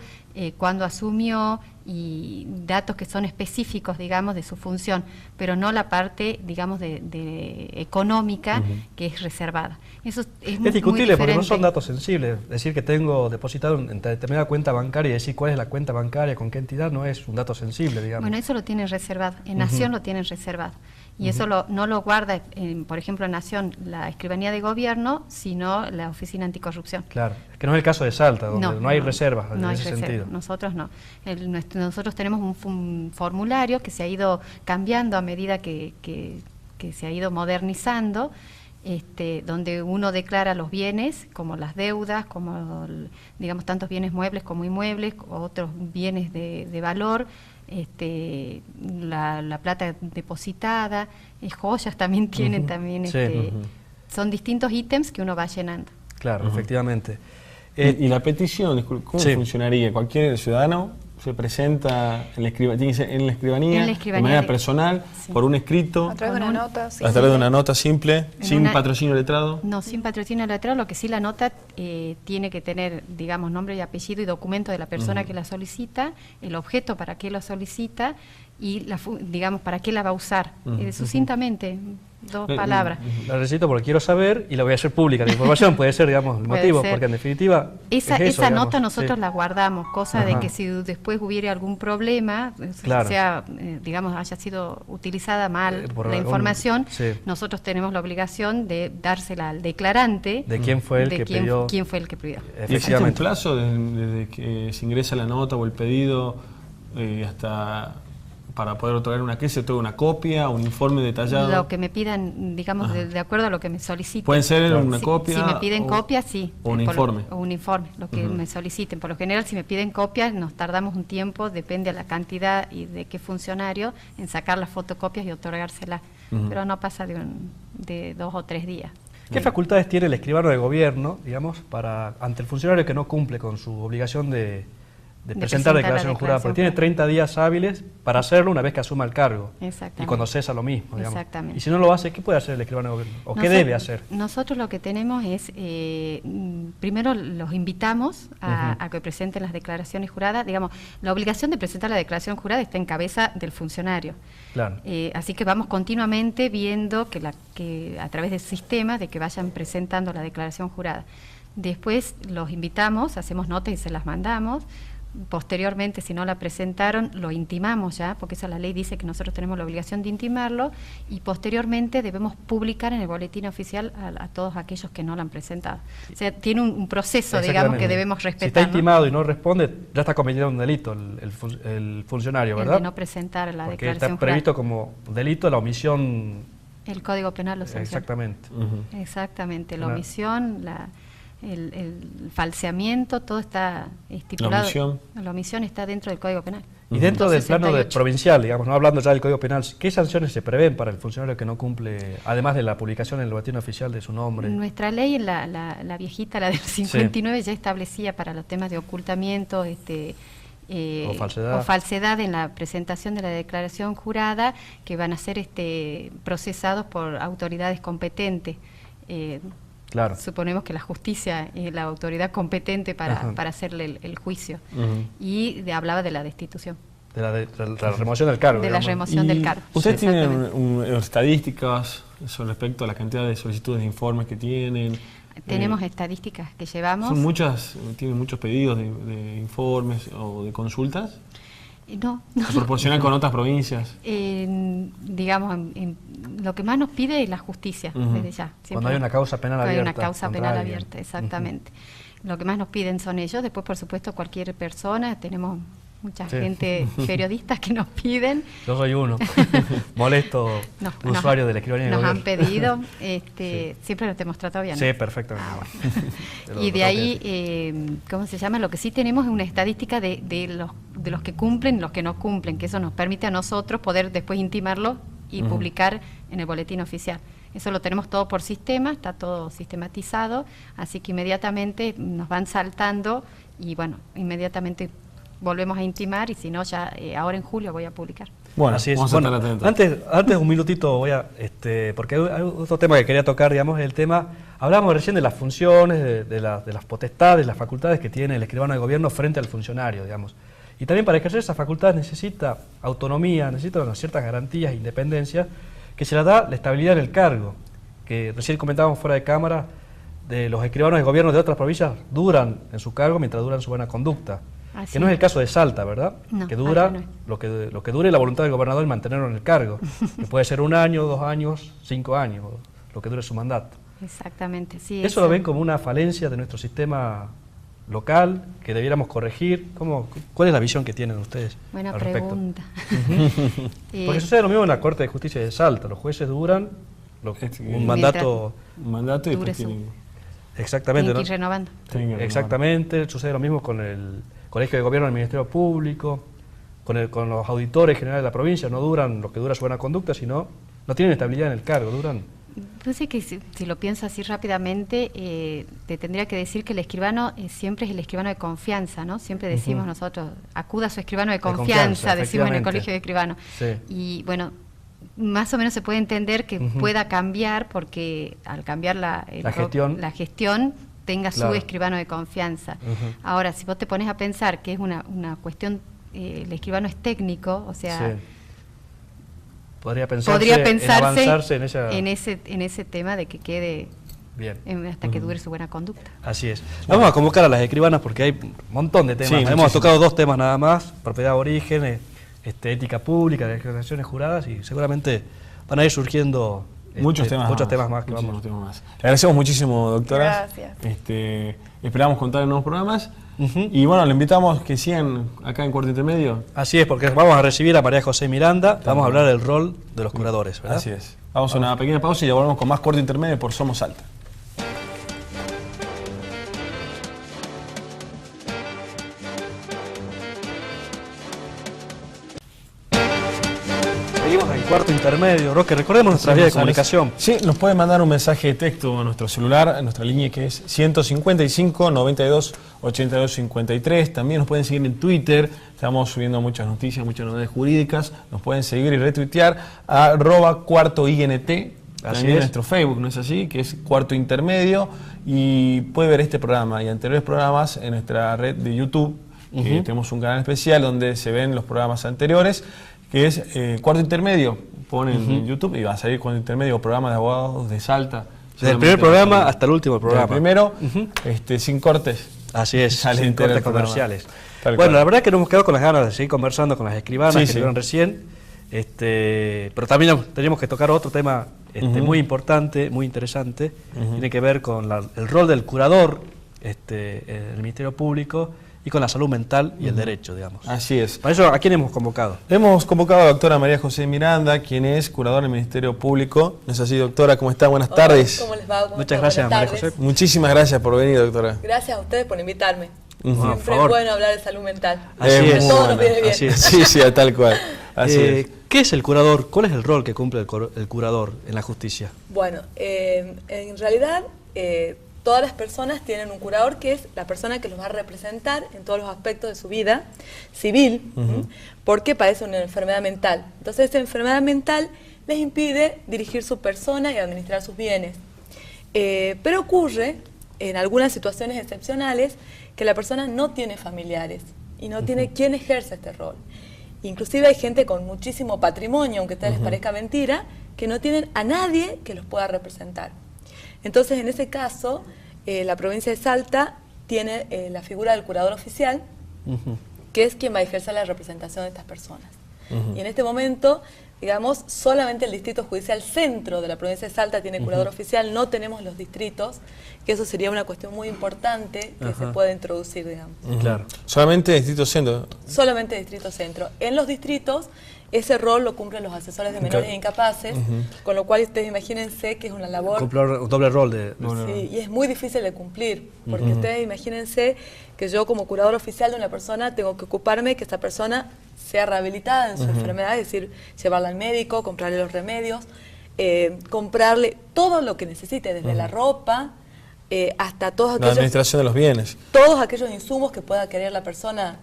cuándo asumió y datos que son específicos, digamos, de su función, pero no la parte, digamos, de económica que es reservada. Eso es discutible porque no son datos sensibles. Decir que tengo depositado en determinada cuenta bancaria y decir cuál es la cuenta bancaria, con qué entidad, no es un dato sensible, digamos. Bueno, eso lo tienen reservado. En Nación lo tienen reservado. Y eso no lo guarda, por ejemplo, en Nación, la Escribanía de Gobierno, sino la Oficina Anticorrupción. Claro, es que no es el caso de Salta, donde no hay reservas en ese sentido. Nosotros no. Nosotros tenemos un formulario que se ha ido cambiando a medida que se ha ido modernizando, donde uno declara los bienes, como las deudas, como, digamos, tantos bienes muebles como inmuebles, otros bienes de valor, la plata depositada, joyas también tienen, son distintos ítems que uno va llenando. Claro, efectivamente. ¿Y la petición, cómo funcionaría? ¿Cualquier ciudadano se presenta en la escribanía, de manera personal, por un escrito? A través de una nota. A través de una nota simple, sin patrocinio letrado. No, sin patrocinio letrado. Lo que sí, la nota tiene que tener, digamos, nombre y apellido y documento de la persona que la solicita, el objeto para qué lo solicita y, digamos, para qué la va a usar. Sucintamente, dos palabras. La necesito porque quiero saber y la voy a hacer pública. La información puede ser, digamos, el motivo, porque en definitiva esa nota nosotros la guardamos, cosa de que si después hubiera algún problema, sea, digamos, haya sido utilizada mal la información, nosotros tenemos la obligación de dársela al declarante. ¿De quién fue el que pidió? ¿Quién fue el que pidió? ¿Y existe un plazo desde que se ingresa la nota o el pedido hasta para poder otorgar una se otorga una copia, un informe detallado? Lo que me pidan, digamos, de acuerdo a lo que me soliciten. ¿Pueden ser una copia? Si me piden copia, sí. ¿O un informe? O un informe, lo que me soliciten. Por lo general, si me piden copias, nos tardamos un tiempo, depende de la cantidad y de qué funcionario, en sacar las fotocopias y otorgárselas. Pero no pasa de 2 o 3 días. ¿Qué facultades tiene el escribano de gobierno, digamos, ante el funcionario que no cumple con su obligación de presentar declaración jurada? Porque tiene 30 días hábiles para hacerlo una vez que asuma el cargo. Exactamente. Y cuando cesa lo mismo, digamos. Exactamente. Y si no lo hace, ¿qué puede hacer el escribano de gobierno? ¿O qué debe hacer? Nosotros lo que tenemos es, primero los invitamos a que presenten las declaraciones juradas. Digamos, la obligación de presentar la declaración jurada está en cabeza del funcionario. Claro. Así que vamos continuamente viendo que a través del sistema de que vayan presentando la declaración jurada. Después los invitamos, hacemos notas y se las mandamos. Posteriormente, si no la presentaron, lo intimamos ya, porque esa la ley dice que nosotros tenemos la obligación de intimarlo, y posteriormente debemos publicar en el boletín oficial a todos aquellos que no la han presentado. O sea, tiene un proceso, digamos, que debemos respetar. Si está intimado y no responde, ya está cometiendo un delito el funcionario, ¿verdad? El de no presentar la declaración jurada. Porque está previsto como delito la omisión. El Código Penal lo sanciona. Exactamente. Exactamente, la omisión, el falseamiento, todo está estipulado. La omisión está dentro del Código Penal. Y dentro del plano provincial, digamos, no hablando ya del Código Penal, ¿qué sanciones se prevén para el funcionario que no cumple, además de la publicación en el boletín oficial de su nombre? Nuestra ley, la viejita, la del 59, ya establecía para los temas de ocultamiento o falsedad en la presentación de la declaración jurada, que van a ser procesados por autoridades competentes. Claro. Suponemos que la justicia es la autoridad competente para hacerle el juicio. Y hablaba de la destitución. De la remoción del cargo. De la remoción del cargo. ¿Ustedes tienen estadísticas respecto a la cantidad de solicitudes de informes que tienen? Tenemos estadísticas que llevamos. ¿Tienen muchos pedidos de informes o de consultas? No. ¿Se proporcionan con otras provincias? Digamos, lo que más nos pide es la justicia, desde ya. Cuando hay una causa penal abierta. Hay una causa penal abierta, exactamente. Lo que más nos piden son ellos. Después, por supuesto, cualquier persona, tenemos mucha gente, periodistas que nos piden. Yo soy uno, molesto usuario de la escribanía de Nos gobierno. han pedido, siempre nos hemos tratado bien. Sí, perfectamente. Y de ahí, ¿cómo se llama? Lo que sí tenemos es una estadística de los que cumplen, los que no cumplen, que eso nos permite a nosotros poder después intimarlo y publicar en el boletín oficial. Eso lo tenemos todo por sistema, está todo sistematizado, así que inmediatamente nos van saltando y bueno, inmediatamente volvemos a intimar y si no ya ahora en julio voy a publicar. Bueno, así es. Vamos a estar atentos. Antes un minutito voy a, porque hay otro tema que quería tocar, digamos, el tema, hablamos recién de las funciones, de las potestades, las facultades que tiene el escribano de gobierno frente al funcionario, digamos. Y también para ejercer esas facultades necesita autonomía, necesita unas ciertas garantías e independencia que se la da la estabilidad en el cargo, que recién comentábamos fuera de cámara, de los escribanos de gobierno de otras provincias duran en su cargo mientras duran su buena conducta. Así que no es el caso de Salta, ¿verdad? No, que dura no es. lo que dure la voluntad del gobernador en mantenerlo en el cargo, que puede ser 1 año, 2 años, 5 años, lo que dure su mandato. Exactamente, sí. ¿Eso lo ven como una falencia de nuestro sistema local que debiéramos corregir? ¿Cuál es la visión que tienen ustedes Buena al respecto? pregunta. Porque sucede lo mismo en la Corte de Justicia de Salta, los jueces duran un mandato... Un mandato y después Dure tienen... Exactamente, Tienen que ir renovando. Exactamente, sucede lo mismo con el Colegio de Gobierno del Ministerio Público, con los auditores generales de la provincia, no duran lo que dura su buena conducta, sino no tienen estabilidad en el cargo, duran... Pues sí que si lo pienso así rápidamente, te tendría que decir que el escribano siempre es el escribano de confianza, ¿no? Siempre decimos nosotros, acuda a su escribano de confianza, decimos en el Colegio de Escribanos. Sí. Y bueno, más o menos se puede entender que pueda cambiar porque al cambiar la gestión tenga su escribano de confianza. Ahora, si vos te pones a pensar que es una cuestión, el escribano es técnico, o sea... Sí. Podría pensarse en ese tema de que quede bien hasta que dure su buena conducta. Así es. Vamos a convocar a las escribanas porque hay un montón de temas. Sí, hemos tocado 2 temas nada más, propiedad de origen, ética pública, declaraciones juradas, y seguramente van a ir surgiendo muchos temas más. Que vamos. Le agradecemos muchísimo, doctora. Gracias. Esperamos contar en nuevos programas. Y bueno, le invitamos que sigan acá en Cuarto Intermedio. Así es, porque vamos a recibir a María José Miranda, vamos a hablar del rol de los curadores, ¿verdad? Así es. Vamos a una pequeña pausa y ya volvemos con más Cuarto Intermedio por Somos Salta. Seguimos en Cuarto Intermedio, Roque, recordemos nuestra vía de comunicación. Sí, nos pueden mandar un mensaje de texto a nuestro celular, a nuestra línea que es 155 92 82 53. También nos pueden seguir en Twitter, estamos subiendo muchas noticias, muchas novedades jurídicas. Nos pueden seguir y retuitear a @cuartoINT. También en nuestro Facebook, ¿no es así? Que es Cuarto Intermedio. Y puede ver este programa y anteriores programas en nuestra red de YouTube. Tenemos un canal especial donde se ven los programas anteriores, que es Cuarto Intermedio. Ponen en YouTube y va a salir Cuarto Intermedio, programa de abogados de Salta. Desde el primer programa hasta el último programa. El primero, sin cortes. Así es, sin cortes comerciales. Bueno, la verdad es que nos hemos quedado con las ganas de seguir conversando con las escribanas que vieron recién. Pero también tenemos que tocar otro tema muy importante, muy interesante. Tiene que ver con el rol del curador en el Ministerio Público y con la salud mental y el derecho, digamos. Así es. Para eso, ¿a quién hemos convocado? Hemos convocado a la doctora María José Miranda, quien es curadora del Ministerio Público. ¿No es así, doctora? ¿Cómo está? Buenas tardes. ¿Cómo les va? Muchas gracias, María José. Muchísimas gracias por venir, doctora. Gracias a ustedes por invitarme. Por Siempre favor. es bueno hablar de salud mental. Así es. Todos nos viene bien. Así es. Sí, tal cual. Así es. ¿Qué es el curador? ¿Cuál es el rol que cumple el curador en la justicia? Bueno, en realidad todas las personas tienen un curador que es la persona que los va a representar en todos los aspectos de su vida civil, porque padece una enfermedad mental. Entonces esa enfermedad mental les impide dirigir su persona y administrar sus bienes. Pero ocurre en algunas situaciones excepcionales que la persona no tiene familiares y no tiene quien ejerza este rol. Inclusive hay gente con muchísimo patrimonio, aunque a ustedes les parezca mentira, que no tienen a nadie que los pueda representar. Entonces, en ese caso, la provincia de Salta tiene la figura del curador oficial, que es quien va a ejercer la representación de estas personas. Y en este momento, digamos, solamente el Distrito Judicial Centro de la provincia de Salta tiene curador oficial, no tenemos los distritos, que eso sería una cuestión muy importante que se puede introducir, digamos. Claro. ¿Solamente Distrito Centro? Solamente Distrito Centro. En los distritos, ese rol lo cumplen los asesores de menores e incapaces, con lo cual ustedes imagínense que es una labor... Cumple un doble rol de... Sí, y es muy difícil de cumplir, porque ustedes imagínense que yo como curador oficial de una persona tengo que ocuparme que esa persona sea rehabilitada en su enfermedad, es decir, llevarla al médico, comprarle los remedios, comprarle todo lo que necesite, desde la ropa hasta todos aquellos... La administración de los bienes. Todos aquellos insumos que pueda querer la persona.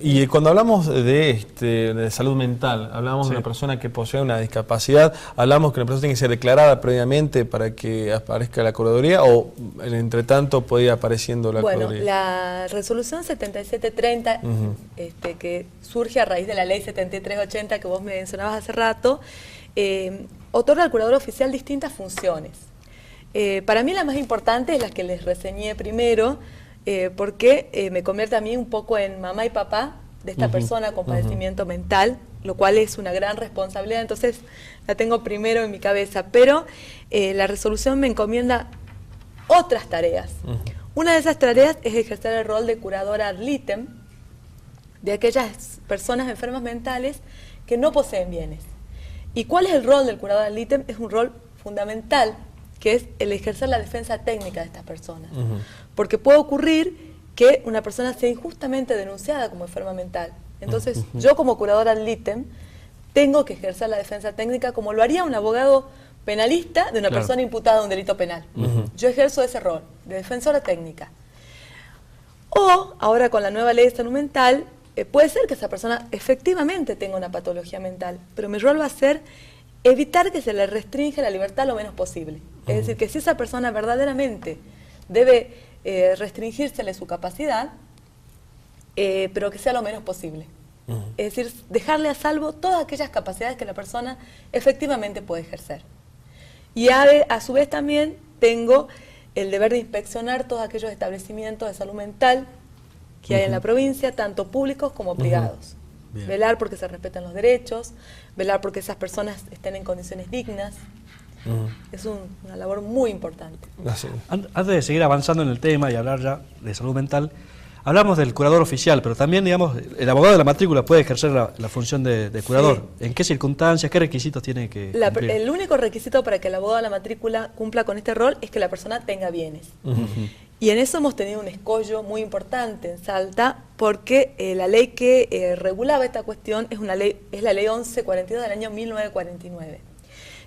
Y cuando hablamos de salud mental, hablamos de una persona que posee una discapacidad, hablamos que la persona tiene que ser declarada previamente para que aparezca la curaduría, o entre tanto puede ir apareciendo la curaduría. Bueno, la resolución 7730, que surge a raíz de la ley 7380 que vos me mencionabas hace rato, otorga al curador oficial distintas funciones. Para mí la más importante es la que les reseñé primero, porque me convierte a mí un poco en mamá y papá de esta persona con padecimiento mental, lo cual es una gran responsabilidad, entonces la tengo primero en mi cabeza, pero la resolución me encomienda otras tareas. Una de esas tareas es ejercer el rol de curadora ad litem de aquellas personas enfermas mentales que no poseen bienes. ¿Y cuál es el rol del curador ad litem? Es un rol fundamental, que es el ejercer la defensa técnica de estas personas. Porque puede ocurrir que una persona sea injustamente denunciada como enferma mental. Entonces, yo como curadora ad litem tengo que ejercer la defensa técnica como lo haría un abogado penalista de una persona imputada de un delito penal. Yo ejerzo ese rol de defensora técnica. O, ahora con la nueva ley de salud mental, puede ser que esa persona efectivamente tenga una patología mental, pero mi rol va a ser evitar que se le restringe la libertad lo menos posible. Es decir, que si esa persona verdaderamente debe restringírsele su capacidad, pero que sea lo menos posible. Es decir, dejarle a salvo todas aquellas capacidades que la persona efectivamente puede ejercer. Y a su vez también tengo el deber de inspeccionar todos aquellos establecimientos de salud mental que hay en la provincia, tanto públicos como privados. Velar porque se respeten los derechos, velar porque esas personas estén en condiciones dignas. Es una labor muy importante. Antes de seguir avanzando en el tema y hablar ya de salud mental, hablamos del curador oficial, pero también, digamos, el abogado de la matrícula puede ejercer la función de curador. Sí. ¿En qué circunstancias, qué requisitos tiene que cumplir? El único requisito para que el abogado de la matrícula cumpla con este rol es que la persona tenga bienes. Y en eso hemos tenido un escollo muy importante en Salta, porque la ley que regulaba esta cuestión es la ley 1142 del año 1949,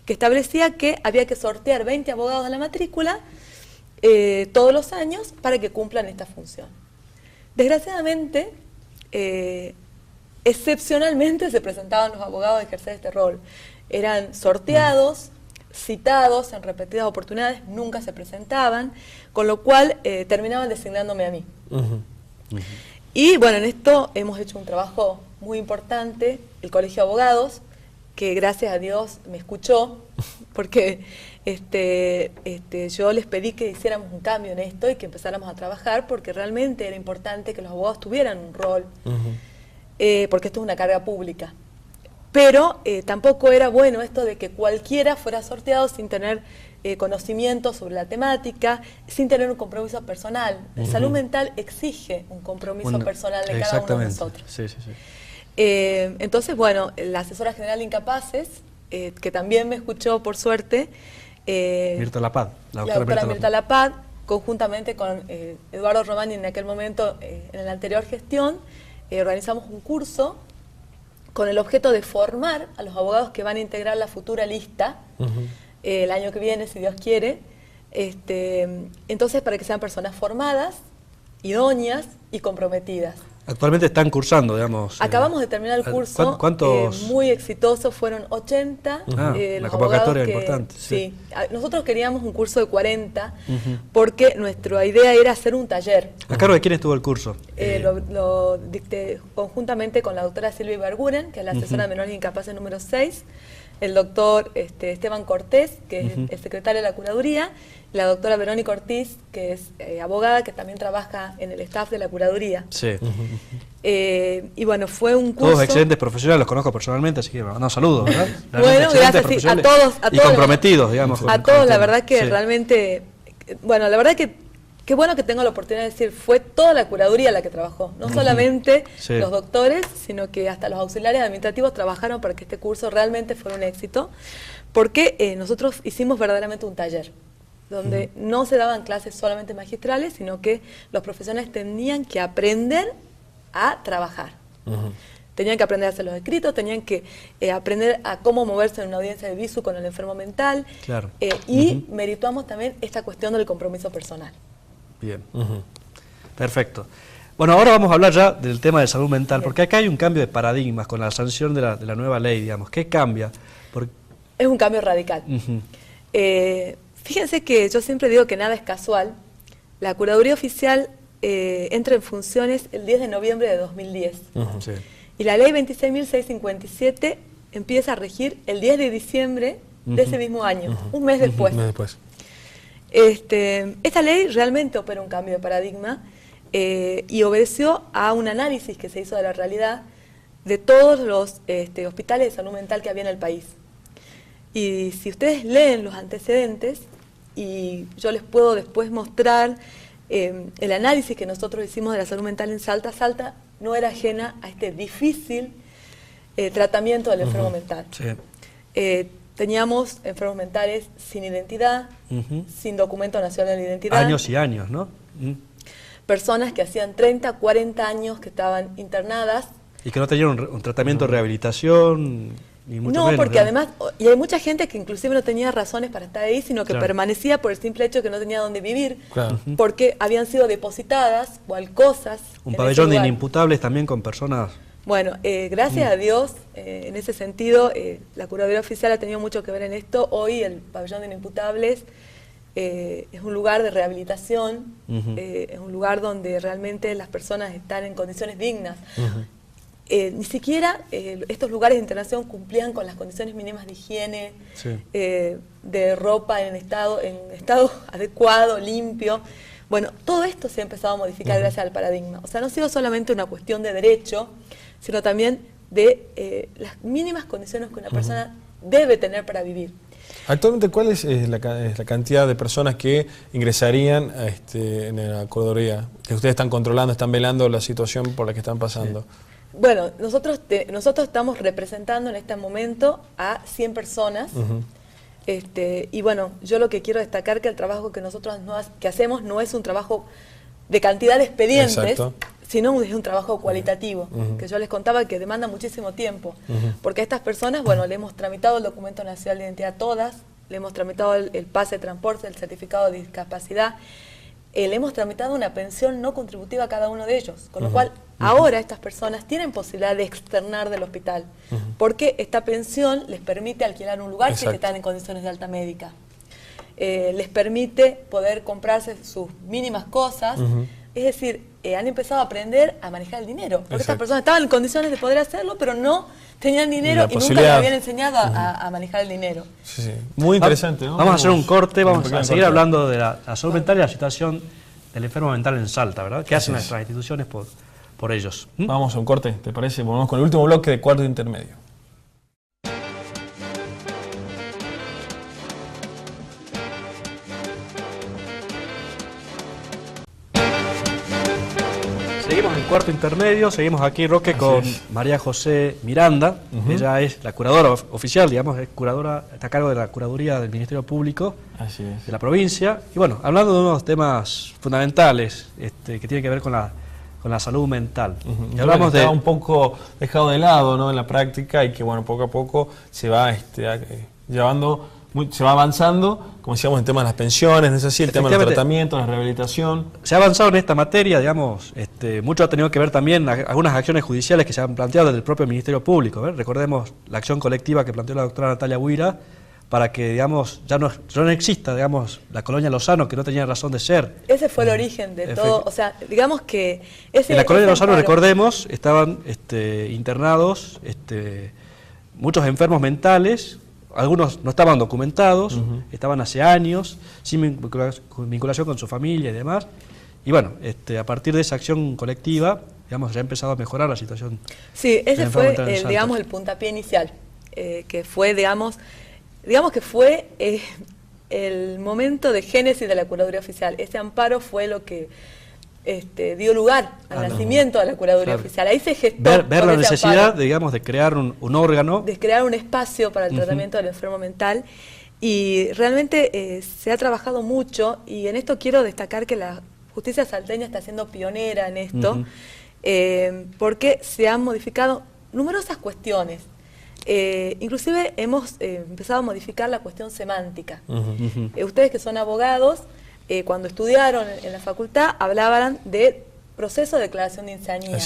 que establecía que había que sortear 20 abogados de la matrícula todos los años para que cumplan esta función. Desgraciadamente, excepcionalmente se presentaban los abogados a ejercer este rol. Eran sorteados, citados en repetidas oportunidades, nunca se presentaban, con lo cual terminaban designándome a mí. Y bueno, en esto hemos hecho un trabajo muy importante, el Colegio de Abogados, que gracias a Dios me escuchó, porque yo les pedí que hiciéramos un cambio en esto y que empezáramos a trabajar, porque realmente era importante que los abogados tuvieran un rol, porque esto es una carga pública. Pero tampoco era bueno esto de que cualquiera fuera sorteado sin tener conocimiento sobre la temática, sin tener un compromiso personal. La salud mental exige un compromiso personal de cada uno de nosotros. Sí, sí, sí. Entonces, bueno, la asesora general de incapaces, que también me escuchó por suerte, Mirta Lapad, la doctora Mirta Lapad, conjuntamente con Eduardo Romani en aquel momento, en la anterior gestión, organizamos un curso con el objeto de formar a los abogados que van a integrar la futura lista el año que viene, si Dios quiere. Entonces, para que sean personas formadas, idóneas y comprometidas. Actualmente están cursando, digamos. Acabamos de terminar el curso, ¿cuántos? Muy exitoso, fueron 80. La convocatoria es importante. Sí, nosotros queríamos un curso de 40, porque nuestra idea era hacer un taller. ¿A cargo de quién estuvo el curso? Lo dicté conjuntamente con la doctora Silvia Ibarguren, que es la asesora de menores incapaces número 6, el doctor Esteban Cortés, que es el secretario de la curaduría, la doctora Verónica Ortiz, que es abogada, que también trabaja en el staff de la curaduría. Sí. Y bueno, fue un curso... Todos excelentes profesionales, los conozco personalmente, así que no, saludos, ¿verdad? Bueno, gracias, sí, a todos. Y comprometidos, digamos. A todos, la verdad que realmente... Bueno, la verdad que qué bueno que tengo la oportunidad de decir, fue toda la curaduría la que trabajó, no solamente los doctores, sino que hasta los auxiliares administrativos trabajaron para que este curso realmente fuera un éxito, porque nosotros hicimos verdaderamente un taller, donde no se daban clases solamente magistrales, sino que los profesionales tenían que aprender a trabajar. Tenían que aprender a hacer los escritos, tenían que aprender a cómo moverse en una audiencia de visu con el enfermo mental, y merituamos también esta cuestión del compromiso personal. Bien, perfecto. Bueno, ahora vamos a hablar ya del tema de salud mental, porque acá hay un cambio de paradigmas con la sanción de la nueva ley, digamos. ¿Qué cambia? Es un cambio radical. Fíjense que yo siempre digo que nada es casual. La curaduría oficial entra en funciones el 10 de noviembre de 2010. Y la ley 26.657 empieza a regir el 10 de diciembre de ese mismo año, un mes después. Esta ley realmente opera un cambio de paradigma y obedeció a un análisis que se hizo de la realidad de todos los hospitales de salud mental que había en el país. Y si ustedes leen los antecedentes, y yo les puedo después mostrar el análisis que nosotros hicimos de la salud mental en Salta. Salta no era ajena a este difícil tratamiento del enfermo mental. Teníamos enfermos mentales sin identidad, sin documento nacional de identidad. Años y años, ¿no? Personas que hacían 30, 40 años que estaban internadas. Y que no tenían un tratamiento de rehabilitación, ni mucho menos. No, porque además, y hay mucha gente que inclusive no tenía razones para estar ahí, sino que permanecía por el simple hecho que no tenía dónde vivir, porque habían sido depositadas cual cosas. Un pabellón de inimputables también con personas... Bueno, gracias a Dios, en ese sentido, la curaduría oficial ha tenido mucho que ver en esto. Hoy el pabellón de inimputables es un lugar de rehabilitación, es un lugar donde realmente las personas están en condiciones dignas. Ni siquiera estos lugares de internación cumplían con las condiciones mínimas de higiene, de ropa en estado adecuado, limpio. Bueno, todo esto se ha empezado a modificar gracias al paradigma. O sea, no ha sido solamente una cuestión de derecho, sino también de las mínimas condiciones que una persona debe tener para vivir. Actualmente, ¿cuál es la cantidad de personas que ingresarían en la curaduría? Que ustedes están controlando, están velando la situación por la que están pasando. Bueno, nosotros estamos representando en este momento a 100 personas. Y bueno, yo lo que quiero destacar que el trabajo que nosotros que hacemos no es un trabajo de cantidad de expedientes, sino es un trabajo cualitativo, que yo les contaba que demanda muchísimo tiempo, porque a estas personas, bueno, le hemos tramitado el documento nacional de identidad a todas, le hemos tramitado el pase de transporte, el certificado de discapacidad, le hemos tramitado una pensión no contributiva a cada uno de ellos, con lo cual ahora estas personas tienen posibilidad de externar del hospital, porque esta pensión les permite alquilar un lugar si están en condiciones de alta médica, les permite poder comprarse sus mínimas cosas, es decir, han empezado a aprender a manejar el dinero, porque estas personas estaban en condiciones de poder hacerlo, pero no tenían dinero y nunca les habían enseñado a manejar el dinero. Muy interesante, ¿no? Vamos a hacer un corte, vamos a seguir hablando de la salud mental y la situación del enfermo mental en Salta, ¿verdad? ¿Qué hacen nuestras instituciones por ellos? Vamos a un corte, ¿te parece? Volvemos con el último bloque de Cuarto Intermedio. Seguimos en Cuarto Intermedio, seguimos aquí, Roque, con María José Miranda. Ella es la curadora oficial, digamos, está a cargo de la curaduría del Ministerio Público de la provincia. Y bueno, hablando de unos temas fundamentales que tienen que ver con la salud mental. Y hablamos está un poco dejado de lado, ¿no?, en la práctica, y que bueno, poco a poco se va llevando... se va avanzando, como decíamos, en temas de las pensiones, ¿no es así? El tema del tratamiento, la rehabilitación. Se ha avanzado en esta materia, digamos, mucho ha tenido que ver también algunas acciones judiciales que se han planteado desde el propio Ministerio Público, ¿ver? Recordemos la acción colectiva que planteó la doctora Natalia Huira para que, digamos, ya no exista, digamos, la colonia Lozano, que no tenía razón de ser. Ese fue el origen de todo, o sea, digamos que... En la colonia Lozano, recordemos, estaban internados muchos enfermos mentales algunos no estaban documentados, estaban hace años, sin vinculación con su familia y demás. Y bueno, a partir de esa acción colectiva, digamos, ya ha empezado a mejorar la situación. Sí, ese fue, digamos, el puntapié inicial, que fue, digamos que fue el momento de génesis de la Curaduría Oficial. Ese amparo fue lo que dio lugar al nacimiento de la Curaduría Oficial. Ahí se gestó ver la necesidad, digamos, de crear un órgano. De crear un espacio para el tratamiento del enfermo mental. Y realmente se ha trabajado mucho, y en esto quiero destacar que la justicia salteña está siendo pionera en esto, porque se han modificado numerosas cuestiones. Inclusive hemos empezado a modificar la cuestión semántica. Ustedes que son abogados, cuando estudiaron en la facultad, hablaban de proceso de declaración de insanía.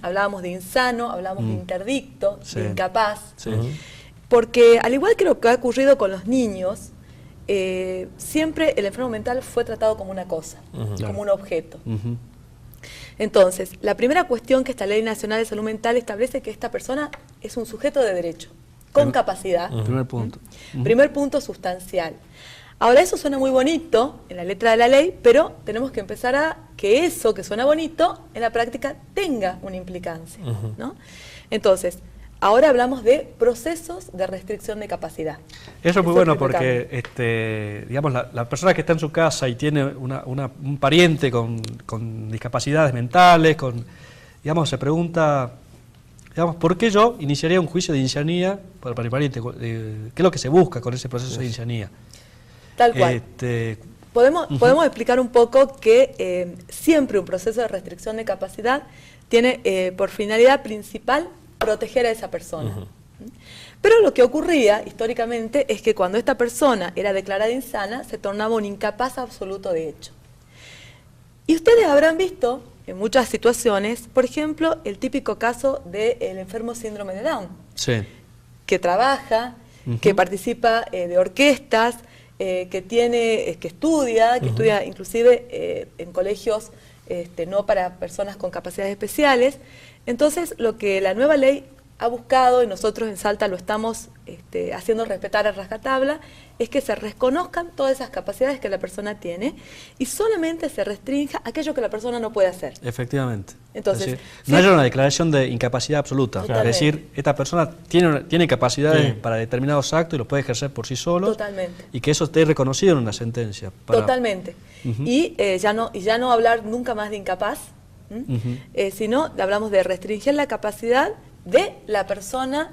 Hablábamos de insano, hablábamos de interdicto, de incapaz. Porque al igual que lo que ha ocurrido con los niños, siempre el enfermo mental fue tratado como una cosa, como un objeto. Entonces, la primera cuestión que esta Ley Nacional de Salud Mental establece que esta persona es un sujeto de derecho, con capacidad. Primer punto. Primer punto sustancial. Ahora, eso suena muy bonito en la letra de la ley, pero tenemos que empezar a que eso que suena bonito, en la práctica tenga una implicancia, ¿no? Entonces, ahora hablamos de procesos de restricción de capacidad. Eso es muy bueno porque, digamos, la persona que está en su casa y tiene un pariente con discapacidades mentales, digamos, se pregunta, digamos, ¿por qué yo iniciaría un juicio de insanía para mi pariente? ¿Qué es lo que se busca con ese proceso de insanía? Tal cual. Podemos explicar un poco que siempre un proceso de restricción de capacidad tiene por finalidad principal proteger a esa persona. Pero lo que ocurría históricamente es que cuando esta persona era declarada insana, se tornaba un incapaz absoluto de hecho. Y ustedes habrán visto en muchas situaciones, por ejemplo, el típico caso del enfermo síndrome de Down, que trabaja, que participa de orquestas, que estudia inclusive en colegios no para personas con capacidades especiales. Entonces, lo que la nueva ley ha buscado, y nosotros en Salta lo estamos haciendo respetar a rajatabla, es que se reconozcan todas esas capacidades que la persona tiene y solamente se restrinja aquello que la persona no puede hacer. Efectivamente. Entonces, es decir, no hay una declaración de incapacidad absoluta. Totalmente. Es decir, esta persona tiene capacidades para determinados actos y lo puede ejercer por sí solo. Totalmente. Y que eso esté reconocido en una sentencia. Totalmente. Y ya no hablar nunca más de incapaz, sino hablamos de restringir la capacidad de la persona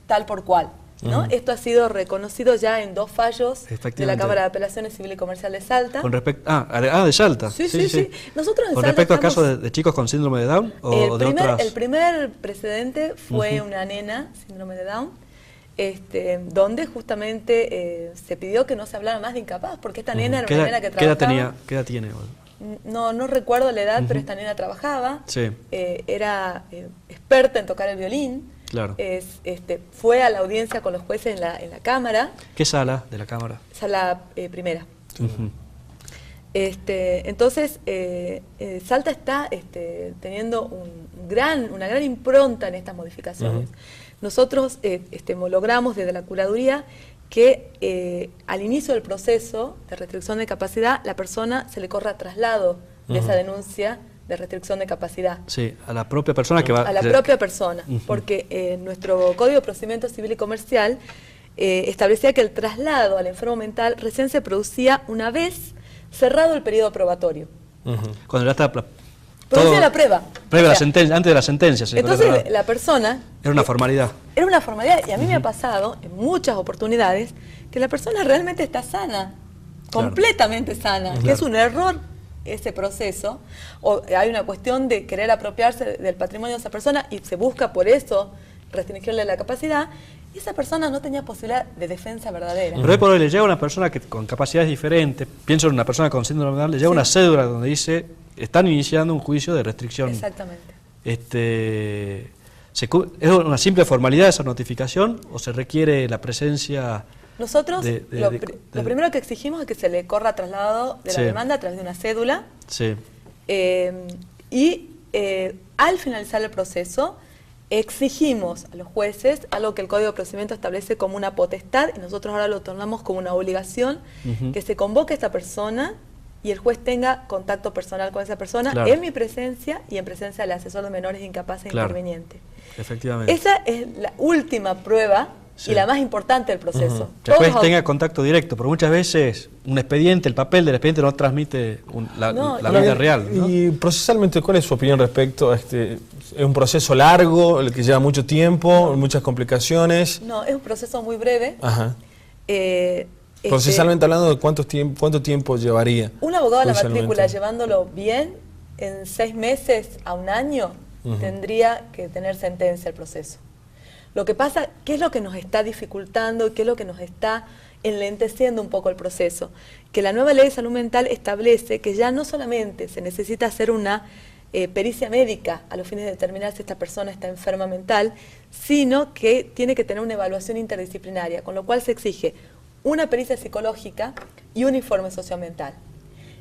tal por cual, ¿no? Esto ha sido reconocido ya en 2 fallos de la Cámara de Apelaciones Civil y Comercial de Salta. Con respecto de Salta. Sí. Nosotros en ¿Con Salta respecto a casos de chicos con síndrome de Down o de otras? El primer precedente fue una nena, síndrome de Down, donde justamente se pidió que no se hablara más de incapaz, porque esta nena era una nena que trabajaba. ¿Qué edad tiene? No recuerdo la edad, pero esta nena trabajaba, era experta en tocar el violín, fue a la audiencia con los jueces en la Cámara. ¿Qué sala de la Cámara? Sala primera. Entonces, Salta está teniendo una gran impronta en estas modificaciones. Nosotros logramos desde la Curaduría que al inicio del proceso de restricción de capacidad, la persona se le corra traslado de esa denuncia de restricción de capacidad. Sí, a la propia persona que va... A la propia persona, porque nuestro Código de Procedimiento Civil y Comercial establecía que el traslado al enfermo mental recién se producía una vez cerrado el periodo probatorio. Cuando ya está... Producía la prueba. La sentencia, antes de la sentencia. Entonces la persona... Era una formalidad. Era una formalidad, y a mí me ha pasado en muchas oportunidades que la persona realmente está sana, completamente sana, que es un error ese proceso, o hay una cuestión de querer apropiarse del patrimonio de esa persona y se busca por eso restringirle la capacidad, y esa persona no tenía posibilidad de defensa verdadera. Pero hoy por hoy le llega a una persona con capacidades diferentes, pienso en una persona con síndrome de Down, le llega una cédula donde dice, están iniciando un juicio de restricción. Exactamente. ¿Es una simple formalidad esa notificación o se requiere la presencia? Nosotros lo primero que exigimos es que se le corra traslado de la demanda a través de una cédula. Al finalizar el proceso, exigimos a los jueces algo que el Código de Procedimiento establece como una potestad y nosotros ahora lo tornamos como una obligación, que se convoque a esta persona y el juez tenga contacto personal con esa persona, en mi presencia y en presencia del asesor de menores incapaces e interveniente. Efectivamente. Esa es la última prueba y la más importante del proceso. Que el juez tenga contacto directo, porque muchas veces un expediente, el papel del expediente no transmite la vida real, ¿no? Y procesalmente, ¿cuál es su opinión respecto a este? ¿Es un proceso largo, el que lleva mucho tiempo, muchas complicaciones? No, es un proceso muy breve. Ajá. Procesalmente hablando, ¿cuánto tiempo llevaría? Un abogado a la matrícula, llevándolo bien, en 6 meses a 1 año, tendría que tener sentencia el proceso. Lo que pasa, ¿qué es lo que nos está dificultando y qué es lo que nos está enlenteciendo un poco el proceso? Que la nueva ley de salud mental establece que ya no solamente se necesita hacer una pericia médica a los fines de determinar si esta persona está enferma mental, sino que tiene que tener una evaluación interdisciplinaria, con lo cual se exige una pericia psicológica y un informe socioambiental.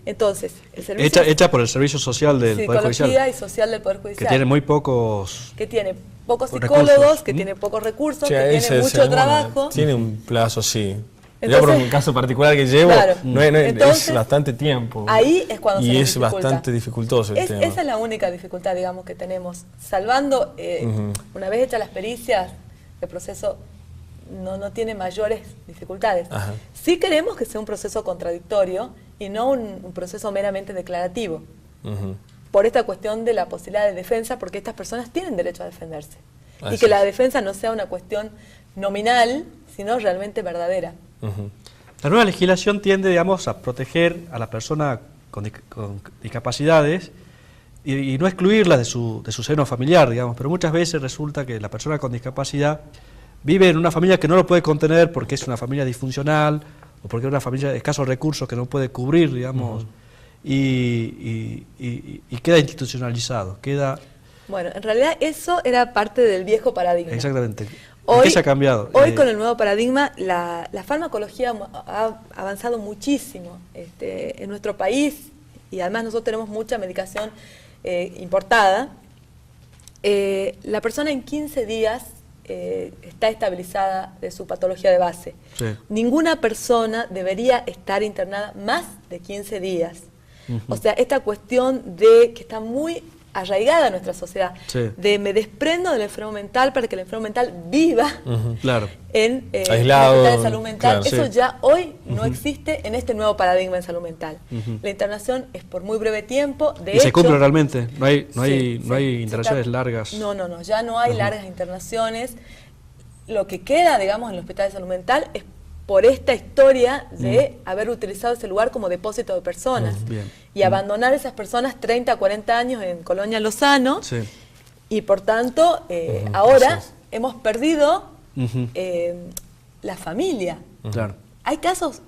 Entonces, el servicio hecha por el Servicio Social del Poder Judicial. Psicología y Social del Poder Judicial. Que tiene muy pocos... Que tiene pocos psicólogos, que tiene pocos recursos, que tiene mucho trabajo. Tiene un plazo, sí. Ya por un caso particular que llevo, entonces, es bastante tiempo. Ahí es cuando y es bastante dificultoso el tema. Esa es la única dificultad, digamos, que tenemos. Salvando, una vez hechas las pericias, el proceso no tiene mayores dificultades. Sí queremos que sea un proceso contradictorio y no un proceso meramente declarativo. Por esta cuestión de la posibilidad de defensa, porque estas personas tienen derecho a defenderse. Y que la defensa no sea una cuestión nominal, sino realmente verdadera. La nueva legislación tiende, digamos, a proteger a la persona con discapacidades y no excluirla de su seno familiar, digamos, pero muchas veces resulta que la persona con discapacidad vive en una familia que no lo puede contener porque es una familia disfuncional o porque es una familia de escasos recursos que no puede cubrir, digamos, y queda institucionalizado, Bueno, en realidad eso era parte del viejo paradigma. Exactamente. Hoy, ¿Qué se ha cambiado? Hoy con el nuevo paradigma, la farmacología ha avanzado muchísimo en nuestro país y además nosotros tenemos mucha medicación importada. La persona en 15 días está estabilizada de su patología de base. Ninguna persona debería estar internada más de 15 días. O sea, esta cuestión de que está muy arraigada en nuestra sociedad, de me desprendo del enfermo mental para que el enfermo mental viva en aislado, de salud mental. Eso ya hoy no existe en este nuevo paradigma en salud mental. La internación es por muy breve tiempo. De hecho, se cumple realmente, no hay internaciones largas. No, ya no hay largas internaciones. Lo que queda, digamos, en el hospital de salud mental es por esta historia de haber utilizado ese lugar como depósito de personas y abandonar esas personas 30 a 40 años en Colonia Lozano y por tanto ahora hemos perdido la familia. Hay casos,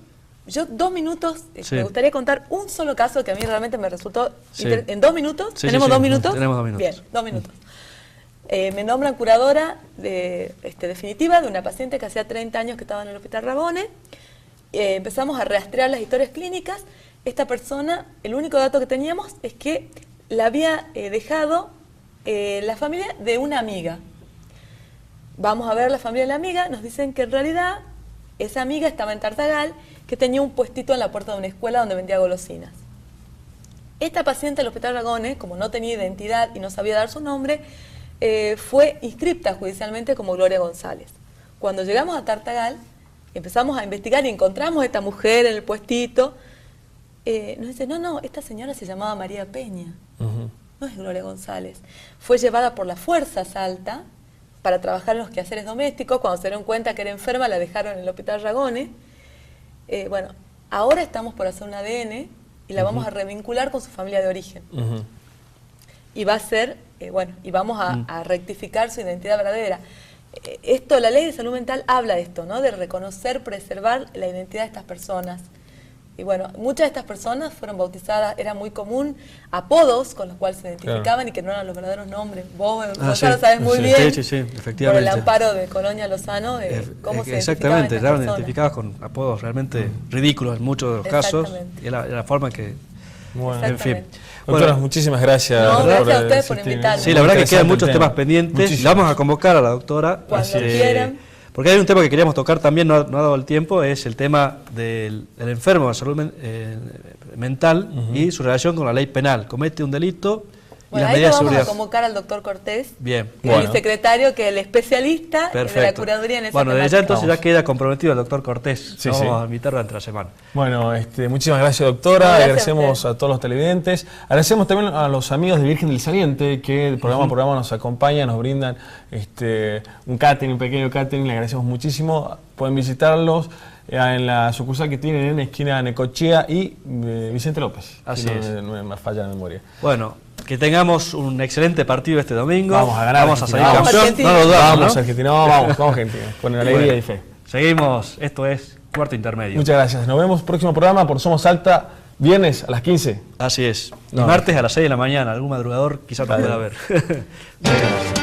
yo 2 minutos, me gustaría contar un solo caso que a mí realmente me resultó en 2 minutos, ¿tenemos 2 minutos? Tenemos 2 minutos. Bien, 2 minutos. Me nombran curadora definitiva de una paciente que hacía 30 años que estaba en el Hospital Rabone. Empezamos a rastrear las historias clínicas. Esta persona, el único dato que teníamos es que la había dejado la familia de una amiga. Vamos a ver la familia de la amiga, nos dicen que en realidad esa amiga estaba en Tartagal, que tenía un puestito en la puerta de una escuela donde vendía golosinas. Esta paciente del Hospital Rabone, como no tenía identidad y no sabía dar su nombre, fue inscripta judicialmente como Gloria González. Cuando llegamos a Tartagal, empezamos a investigar y encontramos a esta mujer en el puestito. Nos dice, no, esta señora se llamaba María Peña, no es Gloria González. Fue llevada por la fuerza Salta para trabajar en los quehaceres domésticos. Cuando se dieron cuenta que era enferma, la dejaron en el Hospital Rabone. Bueno, ahora estamos por hacer un ADN y la vamos a revincular con su familia de origen. Y va a ser, y vamos a rectificar su identidad verdadera. La ley de salud mental habla de esto, ¿no? De reconocer, preservar la identidad de estas personas. Y bueno, muchas de estas personas fueron bautizadas, era muy común, apodos con los cuales se identificaban y que no eran los verdaderos nombres. Vos, Gonzalo, sabes muy bien, efectivamente. por el amparo de Colonia Lozano, cómo se exactamente, estaban identificadas con apodos realmente ridículos en muchos de los casos. Y era la forma que Bueno, en fin. Doctora, Bueno, muchísimas gracias. No, gracias a ustedes asistir. por invitarme. Sí, la verdad que quedan Interesante muchos el temas tema. pendientes. Muchísimo. La vamos a convocar a la doctora. Cuando quieran. Porque hay un tema que queríamos tocar también, no ha dado el tiempo, es el tema del enfermo de salud mental y su relación con la ley penal. Comete un delito y Bueno, las ahí medidas lo de vamos a seguridad. convocar al doctor Cortés, Bien. que es el secretario, que es el especialista de la Perfecto. curaduría en esa Bueno, desde ya temática. entonces ya queda comprometido el doctor Cortés. Sí, Vamos sí. a invitarlo durante la semana. Bueno, muchísimas gracias, doctora. No, gracias Agradecemos a a todos los televidentes. Agradecemos también a los amigos de Virgen del Saliente que programa a programa nos acompañan, nos brindan un catering, un pequeño catering. Le agradecemos muchísimo. Pueden visitarlos en la sucursal que tienen en esquina Necochea y Vicente López. Así si no es. me falla la memoria. Bueno, que tengamos un excelente partido este domingo. Vamos a ganar. Vamos a salir Argentina. campeón. Argentina. No lo dudamos, Vamos, ¿no? Argentina. Vamos, Argentina. Con alegría Bueno, y fe. seguimos. Esto es Cuarto Intermedio. Muchas gracias. Nos vemos próximo programa por Somos Salta, viernes a las 15. Así es. Y No. martes a las 6 de la mañana. Algún madrugador quizás nos pueda ver. Nos vemos.